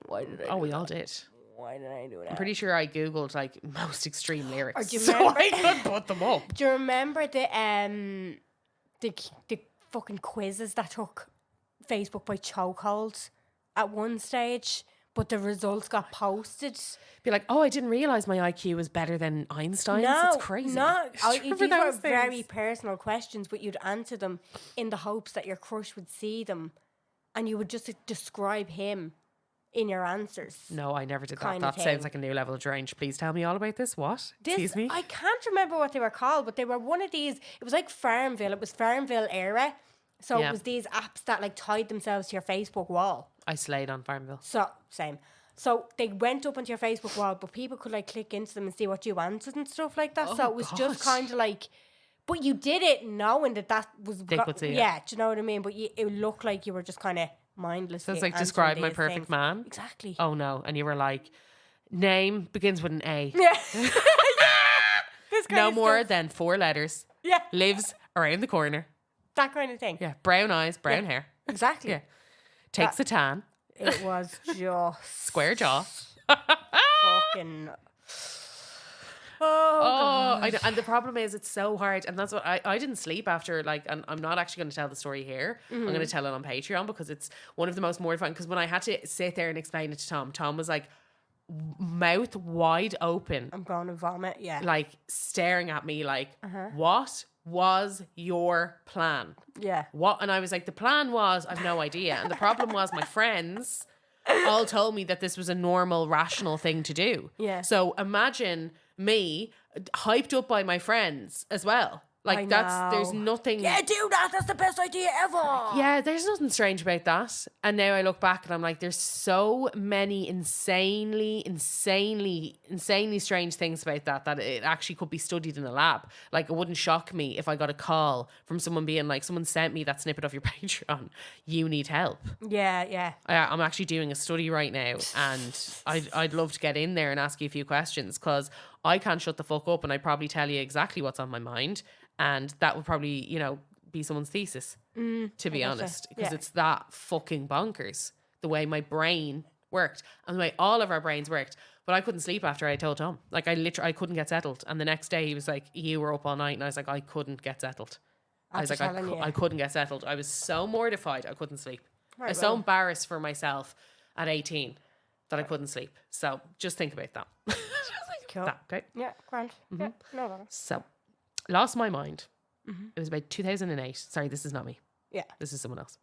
Why did I Oh, we all did. Why did I do that? I'm pretty sure I googled like most extreme lyrics, do you so remember- I could put them up. Do you remember the fucking quizzes that took Facebook by chokehold at one stage, but the results got posted. Be like, oh, I didn't realize my IQ was better than Einstein's. No, It's crazy. no. Remember These were those things? very personal questions, but you'd answer them in the hopes that your crush would see them, and you would just describe him in your answers. No, I never did that. Kind of That sounds thing. like a new level of range. Please tell me all about this. What? Excuse me? I can't remember what they were called, but they were one of these. It was like Farmville. It was Farmville era. So Yeah. it was these apps that like tied themselves to your Facebook wall. I slayed on Farmville. So same. So they went up onto your Facebook wall, but people could like click into them and see what you answered and stuff like that. So Oh, it was just God. kind of like, but you did it knowing that was. They could see it. Yeah, do you know what I mean? But it looked like you were just kind of mindlessly. So it's like answering describe my these perfect things. man. Exactly. Oh no. And you were like, name begins with an A. Yeah. This kind No of more stuff. than 4 letters. Yeah, Lives around the corner. that kind of thing. Yeah. Brown eyes, brown Yeah. hair. Exactly. Yeah. Takes a tan. It was just Square jaw. fucking. Oh, I know. And the problem is it's so hard. And that's what I didn't sleep after, like, and I'm not actually going to tell the story here. I'm going to tell it on Patreon because it's one of the most mortifying. Because when I had to sit there and explain it to Tom was like, mouth wide open, I'm going to vomit. Yeah. like staring at me, like, what was your plan? Yeah. What? And I was like, the plan was, I've no idea. And the problem was, my friends all told me that this was a normal, rational thing to do. Yeah. So imagine me hyped up by my friends as well. Like, there's nothing. Yeah, do that. That's the best idea ever. Yeah, there's nothing strange about that. And now I look back and I'm like, there's so many insanely strange things about that it actually could be studied in a lab. Like, it wouldn't shock me if I got a call from someone being like, someone sent me that snippet of your Patreon. You need help. Yeah, yeah. I'm actually doing a study right now, and I'd love to get in there and ask you a few questions because I can't shut the fuck up, and I'd probably tell you exactly what's on my mind, and that would probably, be someone's thesis, to be honest, because Yeah. it's that fucking bonkers the way my brain worked and the way all of our brains worked. But I couldn't sleep after I told Tom. Like, I couldn't get settled, and the next day he was like, "You were up all night," and I was like, "I couldn't get settled." I was like, telling you. I couldn't get settled. I was so mortified I couldn't sleep. I was so well. embarrassed for myself at 18 that I couldn't sleep. So just think about that. Cool. That, okay. Yeah, grand. Yeah, no bother. So, lost my mind. It was about 2008. Sorry, this is not me. Yeah. This is someone else.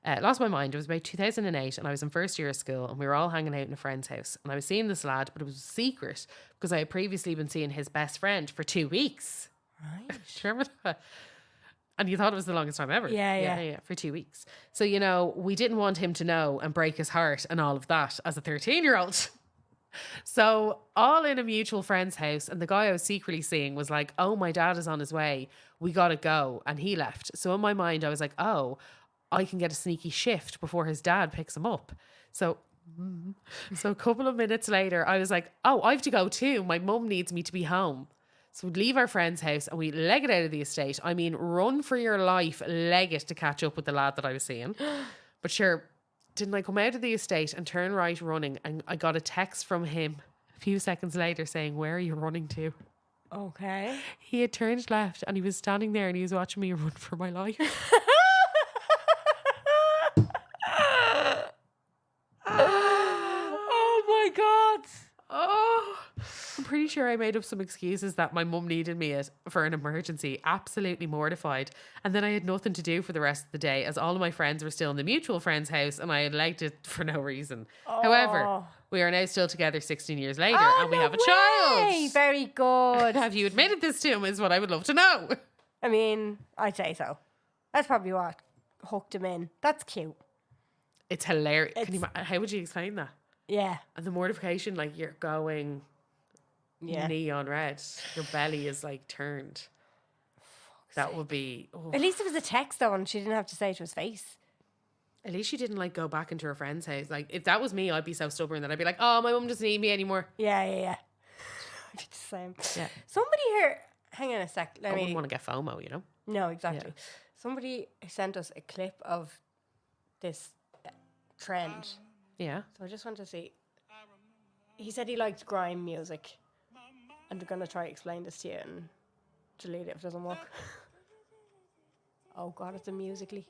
Lost my mind. It was about 2008, and I was in first year of school, and we were all hanging out in a friend's house. And I was seeing this lad, but it was a secret because I had previously been seeing his best friend for 2 weeks. Right. Do you remember that? And you thought it was the longest time ever. Yeah. For 2 weeks. So, we didn't want him to know and break his heart and all of that as a 13-year-old. So, all in a mutual friend's house, and the guy I was secretly seeing was like, "Oh, my dad is on his way. We gotta go." And he left. So, in my mind, I was like, "Oh, I can get a sneaky shift before his dad picks him up." So a couple of minutes later, I was like, "Oh, I have to go too. My mum needs me to be home." So we'd leave our friend's house and we leg it out of the estate. I mean, run for your life, leg it to catch up with the lad that I was seeing. But sure, didn't I come out of the estate and turn right running, and I got a text from him a few seconds later saying, "Where are you running to?" Okay. He had turned left and he was standing there and he was watching me run for my life. Oh my God. Oh, I'm pretty sure I made up some excuses that my mum needed me for an emergency. Absolutely mortified. And then I had nothing to do for the rest of the day as all of my friends were still in the mutual friend's house and I had legged it for no reason. However, we are now still together 16 years later and we have a child. Very good. Have you admitted this to him is what I would love to know. I mean, I'd say so. That's probably what hooked him in. That's cute. It's hilarious. How would you explain that? Yeah. And the mortification, like you're going neon red. Your belly is like turned. That would be... Oh. At least it was a text though, and she didn't have to say it to his face. At least she didn't like go back into her friend's house. Like if that was me, I'd be so stubborn that I'd be like, "Oh, my mum doesn't need me anymore." Yeah. I'd be the same. Yeah. Somebody here... Hang on a sec. I wouldn't want to get FOMO, you know? No, exactly. Somebody sent us a clip of this trend. Yeah. So I just want to see. He said he liked grime music. I'm going to try to explain this to you and delete it if it doesn't work. Oh God, it's a Musically.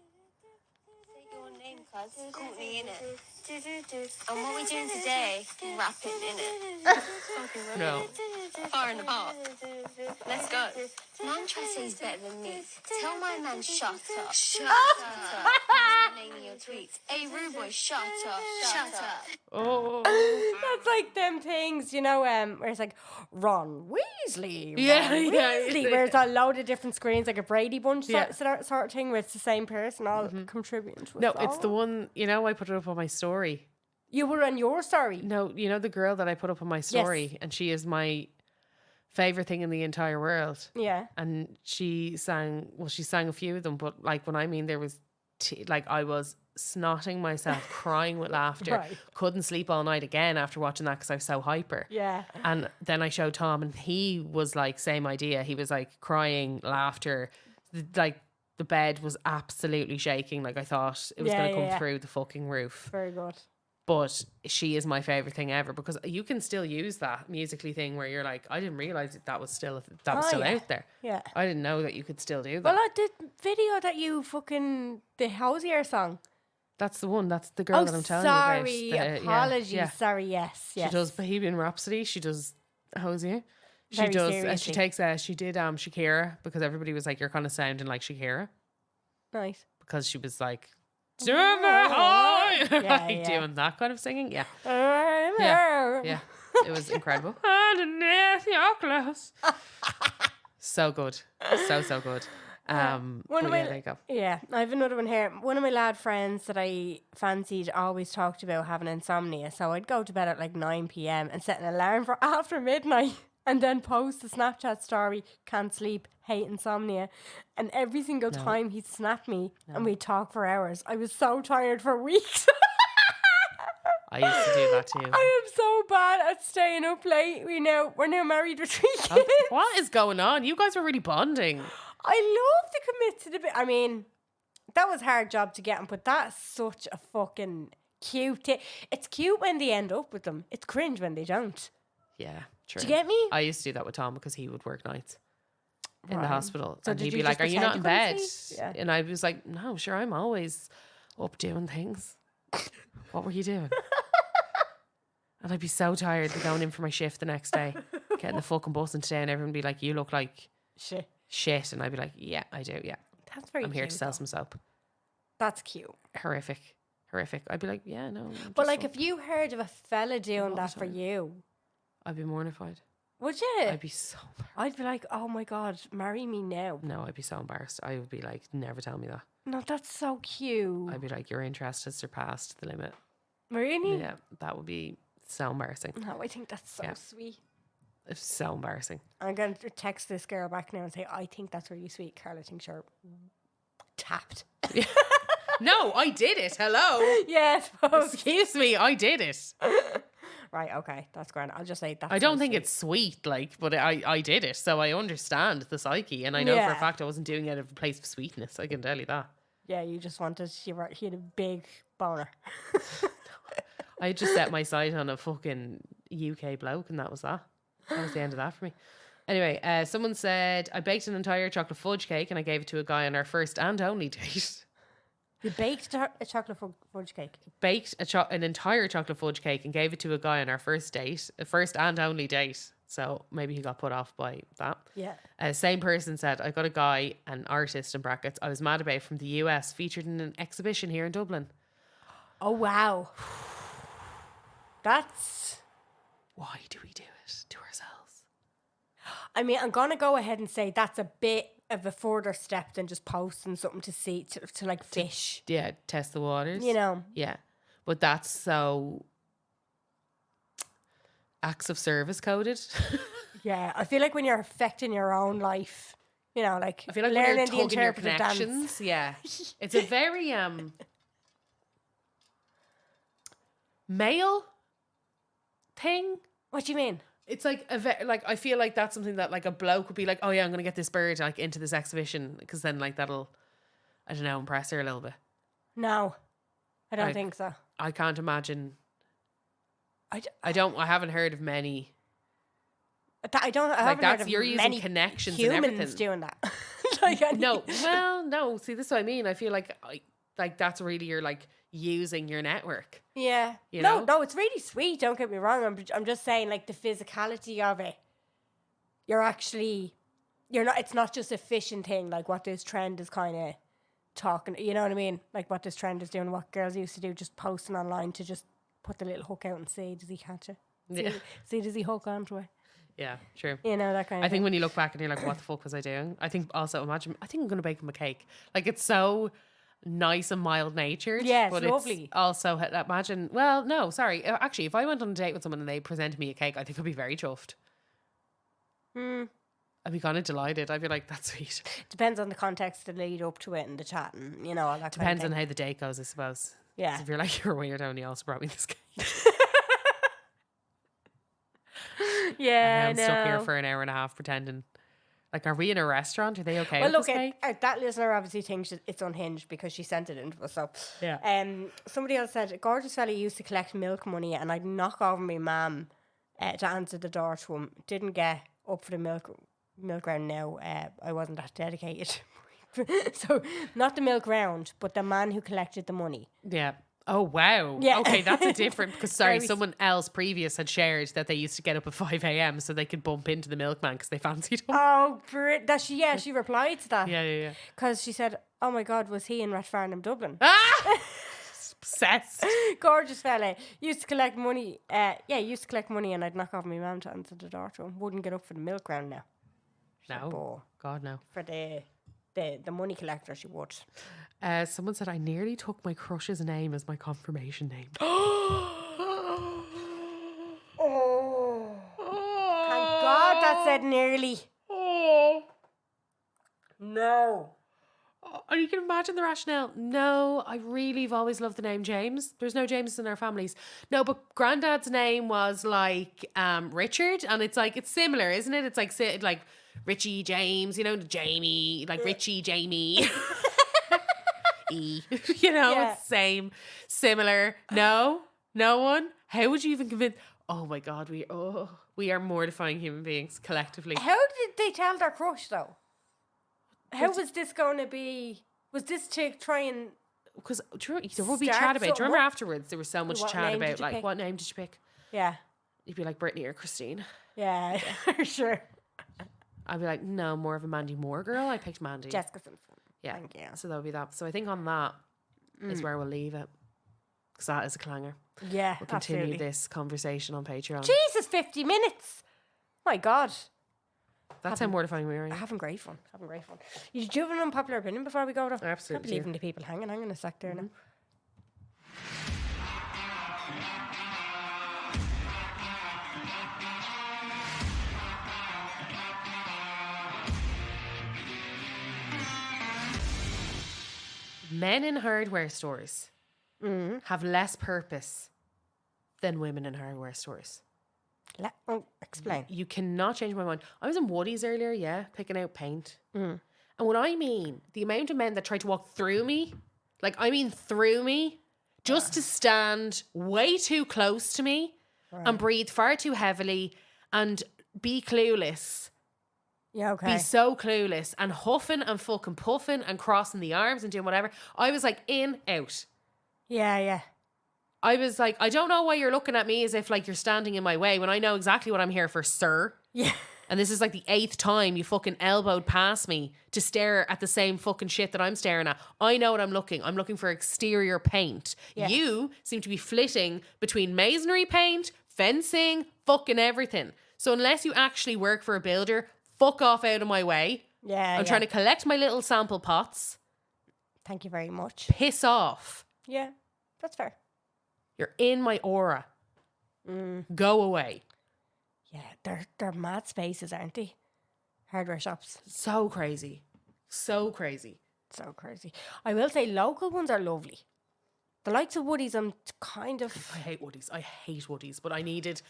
Say your name, cuz. Courtney, innit? And what we doing today? Rapping, innit? Fucking No. Far in the park. Let's go. Man tries to say he's better than me. Tell my man shut up. Shut up. That's my name in your tweets. Hey, rude boy, shut up. Shut up. Oh. That's like them things, you know, where it's like Ron Weasley, Yeah, Ron yeah, Weasley, yeah. where it's a load of different screens, like a Brady Bunch Yeah. sort of thing, where it's the same person all contributing to a No, song. it's the one, you know, I put it up on my story. You were on your story. No, you know the girl that I put up on my story, and she is my favorite thing in the entire world. Yeah. And she sang a few of them, but like when I mean there was like I was snotting myself, crying with laughter, Right. couldn't sleep all night again after watching that because I was so hyper. Yeah. And then I showed Tom, and he was like same idea. He was like crying, laughter, like the bed was absolutely shaking. Like I thought it was Yeah, going to come yeah. through the fucking roof. Very good. But she is my favorite thing ever because you can still use that Musically thing where you're like, I didn't realize that was still Oh, yeah. out there. Yeah. I didn't know that you could still do that. Well, the video that you the Hosier song. That's the one. That's the girl that I'm telling sorry, you about. apologies. Yeah. Sorry, yes. She does Bohemian Rhapsody. She does Hosier. She Very does. seriously. She takes. She did Shakira because everybody was like, "You're kind of sounding like Shakira," Nice. because she was like, Yeah, like yeah. doing that kind of singing. Yeah, Yeah. yeah. It was incredible. Underneath your clothes. So good. So good. One But of yeah, my, there you go. yeah, I have another one here. One of my lad friends that I fancied always talked about having insomnia. So I'd go to bed at like 9 p.m. and set an alarm for after midnight and then post a Snapchat story, can't sleep, hate insomnia. And every single time he'd snap me and we'd talk for hours. I was so tired for weeks. I used to do that too. I am so bad at staying up late. We're now married with 3 kids. What is going on? You guys were really bonding. I love to commit to the bit. I mean, that was a hard job to get him, but that's such a fucking cute. It's cute when they end up with them. It's cringe when they don't. Yeah, true. Do you get me? I used to do that with Tom because he would work nights in the Right. hospital. So And did he'd you be like, just "Are you not in pretend bed?" you couldn't sleep? Yeah. And I was like, "No, sure, I'm always up doing things." What were you doing? And I'd be so tired of going in for my shift the next day, getting the fucking bus in today, and everyone would be like, "You look like Shit. shit." And I'd be like, "Yeah, I do, yeah. That's very I'm here to cute, sell though. some soap." That's cute. Horrific. I'd be like, "Yeah, no." I'm But just like, fuck-" if you heard of a fella doing the that for time. you, I'd be mortified. would you? I'd be so embarrassed. I'd be like, oh my God, marry me now. No, I'd be so embarrassed. I would be like, "Never tell me that." No, that's so cute. I'd be like, "Your interest has surpassed the limit." Really? Yeah, that would be so embarrassing. No, I think that's so Yeah. sweet. It's so embarrassing. I'm going to text this girl back now and say, I think that's really sweet. Carla thinks you're tapped. No, I did it. Hello. Yes. Excuse me, I did it. Right, okay. That's grand. I'll just say that. I don't think it's sweet, like, but I did it, so I understand the psyche, and I know for Yeah. a fact I wasn't doing it out of a place of sweetness. I can tell you that. Yeah, you just wanted, you had a big boner. I just set my sight on a fucking UK bloke, and that was that. That was the end of that for me. Anyway, someone said, I baked an entire chocolate fudge cake and I gave it to a guy on our first and only date. You baked a chocolate fudge cake. Baked an entire chocolate fudge cake and gave it to a guy on our first and only date. So maybe he got put off by that. Yeah. Same person said, I got a guy, an artist in brackets, I was mad about from the US, featured in an exhibition here in Dublin. Oh, wow. That's... Why do we do it to ourselves? I mean, I'm going to go ahead and say that's a bit of a further step than just posting something to see, to like fish. Yeah, test the waters. You know? Yeah. But that's so acts of service coded. Yeah, I feel like when you're affecting your own life, you know, like I feel like when you're learning the tugging your interpretive dance. connections. Yeah. It's a very male thing. What do you mean? It's like like I feel like that's something that like a bloke would be like, oh yeah, I'm gonna get this bird like into this exhibition because then like that'll, I don't know, impress her a little bit. No, I don't Like, think so. I can't imagine. I haven't heard of many. don't. I Like haven't heard that's of you're using many connections and humans everything. doing that. like any... No, well, no. See, this is what I mean. I feel like that's really you're like using your network. Yeah. You No, know? no, it's really sweet. Don't get me wrong. I'm just saying, like, the physicality of it. You're not. It's not just a fishing thing. Like what this trend is kind of talking. You know what I mean? Like what this trend is doing. What girls used to do, just posting online to just put the little hook out and see, does he catch it? See, does he hook onto it? Yeah, true. You know, that kind of I think thing. when you look back and you're like, what the fuck was I doing? I think also I think I'm going to bake him a cake. Like it's so nice and mild natured. Yeah, it's but lovely. It's also, imagine, well, no, sorry. Actually, if I went on a date with someone and they presented me a cake, I think I'd be very chuffed. I'd be kind of delighted. I'd be like, that's sweet. Depends on the context, the lead up to it and the chat and, you know, all that Depends kind on of thing. how the date goes, I suppose. Yeah. 'Cause if you're like, you're a weirdo and you also brought me this cake. Yeah, And I'm stuck here for an hour and a half pretending. Like, are we in a restaurant? Are they okay Well, with look, this cake? that listener obviously thinks it's unhinged because she sent it in to us. So, Yeah. somebody else said, a gorgeous fella used to collect milk money and I'd knock over my mum to answer the door to him. Didn't get up for the milk round now. I wasn't that dedicated. So, not the milk round, but the man who collected the money. Yeah. Oh, wow. Yeah. Okay, that's a different... Because, sorry, Very someone else previous had shared that they used to get up at 5 a.m. so they could bump into the milkman because they fancied him. Oh, she replied to that. Yeah. Because she said, oh my God, was he in Rathfarnham, Dublin? Ah! Obsessed. Gorgeous fella. Used to collect money. Used to collect money and I'd knock off my mum to answer the door to him. Wouldn't get up for the milk round now. No. God, no. For the money collector, she would. Someone said, I nearly took my crush's name as my confirmation name. Oh. Thank God that said nearly. Oh. No. And you can imagine the rationale. No, I really have always loved the name James. There's no James in our families. No, but Granddad's name was like Richard, and it's like it's similar, isn't it? It's like Richie James, you know, Jamie, like Richie Jamie. You know, Yeah. it's same, similar. No one. How would you even convince? Oh my God, we are mortifying human beings collectively. How did they tell their crush though? How was this going to be? Was this to try and? Because there would be Start chat about. Do you something remember up? afterwards there was so much What chat name did about you like pick? what name did you pick? Yeah. You'd be like Brittany or Christine. Yeah. Sure. I'd be like, no, more of a Mandy Moore girl. I picked Mandy. Jessica Simpson. Yeah. Thank you. So that would be that. So I think on that is where we'll leave it. Because that is a clanger. Yeah. We'll continue absolutely. this conversation on Patreon. Jesus, 50 minutes. My God. That's how mortifying we are. Yeah. Having great fun. You do have an unpopular opinion before we go though? Absolutely Can't be leaving the people hanging a sec there now. Men in hardware stores have less purpose than women in hardware stores. Explain. You cannot change my mind. I was in Woody's earlier, picking out paint. And what I mean, the amount of men that try to walk through me, through me, just to stand way too close to me and breathe far too heavily and be clueless. Yeah, okay. Be so clueless and huffing and fucking puffing and crossing the arms and doing whatever. I was like, in, out. Yeah. I was like, I don't know why you're looking at me as if like you're standing in my way when I know exactly what I'm here for, sir. Yeah. And this is like the 8th time you fucking elbowed past me to stare at the same fucking shit that I'm staring at. I know what I'm looking. I'm looking for exterior paint. Yeah. You seem to be flitting between masonry paint, fencing, fucking everything. So unless you actually work for a builder, fuck off out of my way. Yeah. I'm trying to collect my little sample pots. Thank you very much. Piss off. Yeah, that's fair. You're in my aura. Go away. Yeah, they're mad spaces, aren't they? Hardware shops. So crazy. So crazy. So crazy. I will say local ones are lovely. The likes of Woody's, I'm kind of I hate Woody's. I hate Woody's. But I needed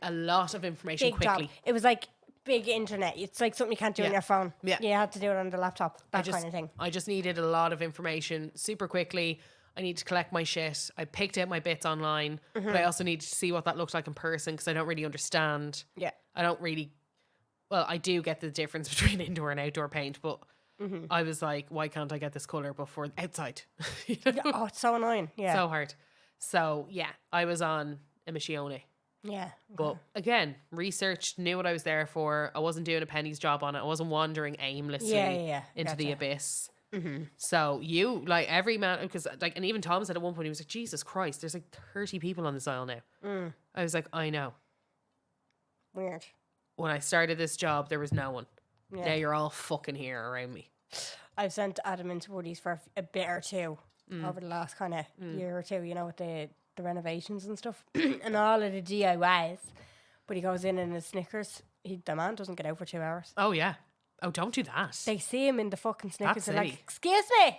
a lot of information big quickly. job. It was like big internet. It's like something you can't do on Yeah. your phone. Yeah. You had to do it on the laptop. That kind of thing. I just needed a lot of information super quickly. I need to collect my shit. I picked out my bits online, but I also needed to see what that looked like in person because I don't really understand. Yeah. I don't really well, I do get the difference between indoor and outdoor paint, but I was like, why can't I get this colour before outside? You know? Oh, it's so annoying. Yeah. So hard. So yeah, I was on a Michione. Yeah. But again, researched, knew what I was there for. I wasn't doing a penny's job on it. I wasn't wandering aimlessly into the abyss. So you, like, every man, because like, and even Tom said at one point, he was like, Jesus Christ, there's like 30 people on this aisle now. I was like, I know. Weird. When I started this job, there was no one. Yeah. Now you're all fucking here around me. I've sent Adam into Woody's for a bit or two over the last kind of year or two, you know, with the renovations and stuff and all of the DIYs. But he goes in his Snickers. The man doesn't get out for 2 hours. Oh, yeah. Oh, don't do that. They see him in the fucking Snickers. That's They're silly. like, excuse me.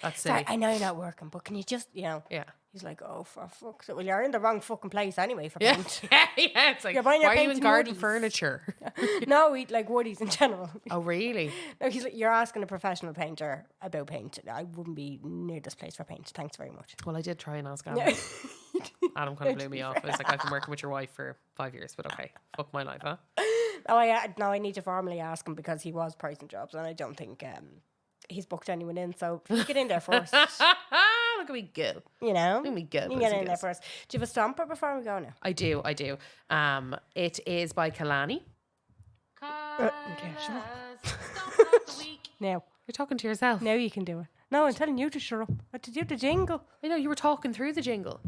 That's Sorry, silly. I know you're not working, but can you just, you know. Yeah. He's like, oh, for fuck's sake. Well, you're in the wrong fucking place anyway for Yeah. paint. Yeah. It's like, You're buying your why are you paint in from garden Woody's. furniture? No, he, like Woody's in general. Oh, really? No, he's like, you're asking a professional painter about paint. I wouldn't be near this place for paint. Thanks very much. Well, I did try and ask Adam. Adam kind of blew me off. I was like, I've been working with your wife for 5 years, but okay. Fuck my life, huh? Oh, I need to formally ask him because he was pricing jobs and I don't think he's booked anyone in. So get in there first. Look at me go. You know? Look at me go. You can get in there first. Do you have a stomper before we go now? I do. It is by Kalani. Okay, sure. Now. You're talking to yourself. Now you can do it. No, I'm telling you to shut up. I had to do the jingle. I know, you were talking through the jingle.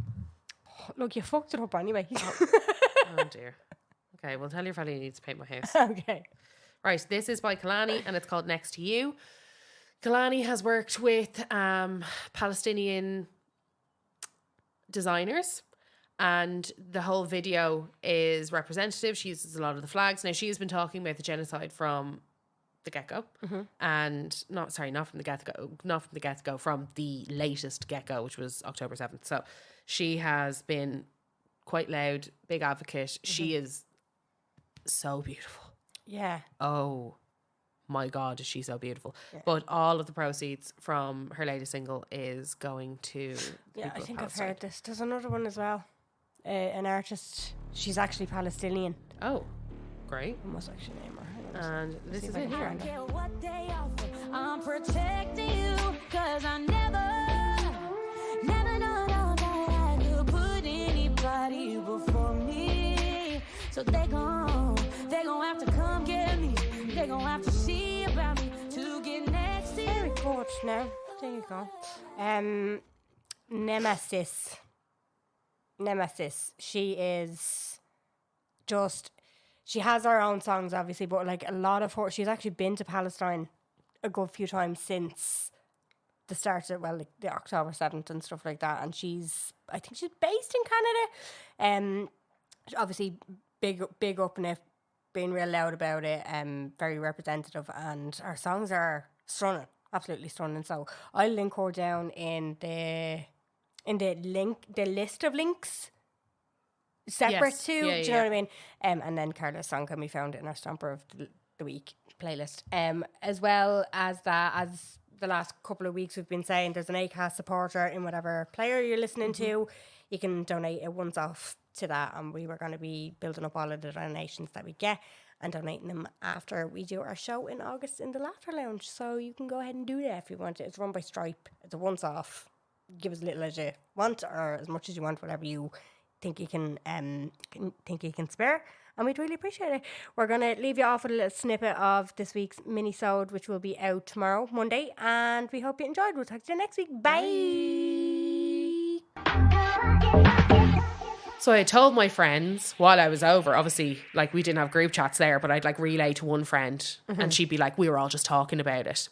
Look, you fucked it up anyway. Oh dear. Okay, well tell your fella he needs to paint my house. Okay. Right, this is by Kalani and it's called Next to You. Kalani has worked with Palestinian designers and the whole video is representative. She uses a lot of the flags. Now, she has been talking about the genocide from the get-go and not from the get-go, from the latest get-go, which was October 7th. So she has been quite loud, big advocate. She is so beautiful. Yeah. Oh my God, is she so beautiful. Yeah. But all of the proceeds from her latest single is going to Yeah, I think I've heard this. There's another one as well. An artist. She's actually Palestinian. Oh, great. I must actually name her. And this is it here. I'm protecting you because I never know that I could put anybody before me. So they gon' have to come get me. They gon' have to see about me to get next to you. Very good now. There you go. Nemahsis. She is just... She has her own songs, obviously, but like a lot of her... She's actually been to Palestine a good few times since the start of, like the October 7th and stuff like that. And I think she's based in Canada. Obviously, big up in it, being real loud about it, very representative. And her songs are stunning, absolutely stunning. So I'll link her down in the list of links. Separate Yes. to, Yeah, do you yeah, know what I mean? And then Carla's song can be found in our Stomper of the Week playlist. As well as that, as the last couple of weeks we've been saying, there's an Acast supporter in whatever player you're listening to. You can donate a once-off to that, and we were going to be building up all of the donations that we get and donating them after we do our show in August in the Laughter Lounge. So you can go ahead and do that if you want it. It's run by Stripe. It's a once-off. Give as little as you want or as much as you want, whatever you think you can spare, and we'd really appreciate it. We're gonna leave you off with a little snippet of this week's mini-sode, which will be out tomorrow, Monday, and we hope you enjoyed. We'll talk to you next week. Bye. So I told my friends while I was over, obviously, like we didn't have group chats there, but I'd like relay to one friend and she'd be like, we were all just talking about it.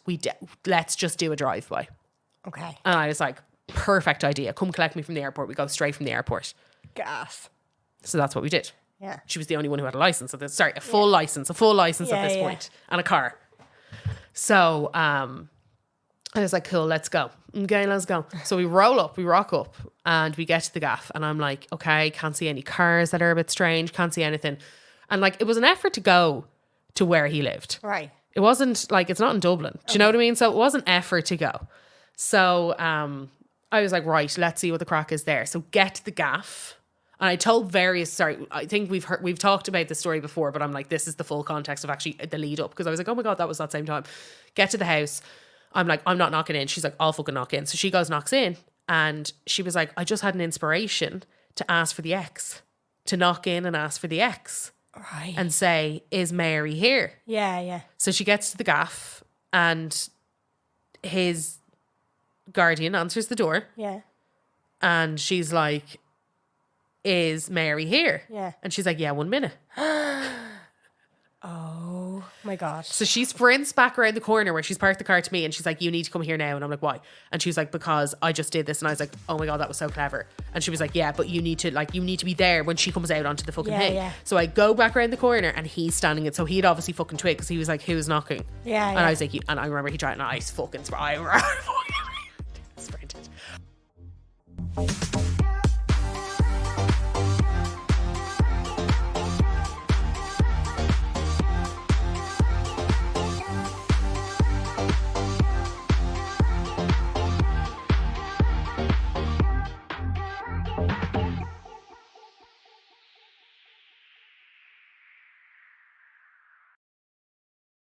Let's just do a drive-by. Okay. And I was like, perfect idea. Come collect me from the airport. We go straight from the airport. Gas. So that's what we did. Yeah. She was the only one who had a license. A full license at this point, and a car. So I was like, cool, let's go. Okay, let's go. So we rock up, and we get to the gaff, and I'm like, okay, can't see any cars that are a bit strange, can't see anything. And like, it was an effort to go to where he lived. Right. It wasn't like, it's not in Dublin. Do you know what I mean? So it was an effort to go. So I was like, right, let's see what the crack is there. So get to the gaff. And I told I think we've talked about this story before, but I'm like, this is the full context of actually the lead up, because I was like, oh my God, that was that same time. Get to the house. I'm like, I'm not knocking in. She's like, I'll fucking knock in. So she goes, knocks in, and she was like, I just had an inspiration to ask for the ex, to knock in and ask for the ex. Right. And say, is Mary here? Yeah. So she gets to the gaff, and his guardian answers the door. Yeah. And she's like, is Mary here? Yeah. And she's like, yeah, 1 minute. Oh my God. So she sprints back around the corner where she's parked the car to me, and she's like, you need to come here now. And I'm like, why? And she was like, because I just did this. And I was like, oh my God, that was so clever. And she was like, yeah, but you need to be there when she comes out onto the fucking thing. Yeah. So I go back around the corner, and he's standing it. So he'd obviously fucking twigged, because he was like, who's knocking? Yeah. And I was like, and I remember he tried, and I fucking sprinted.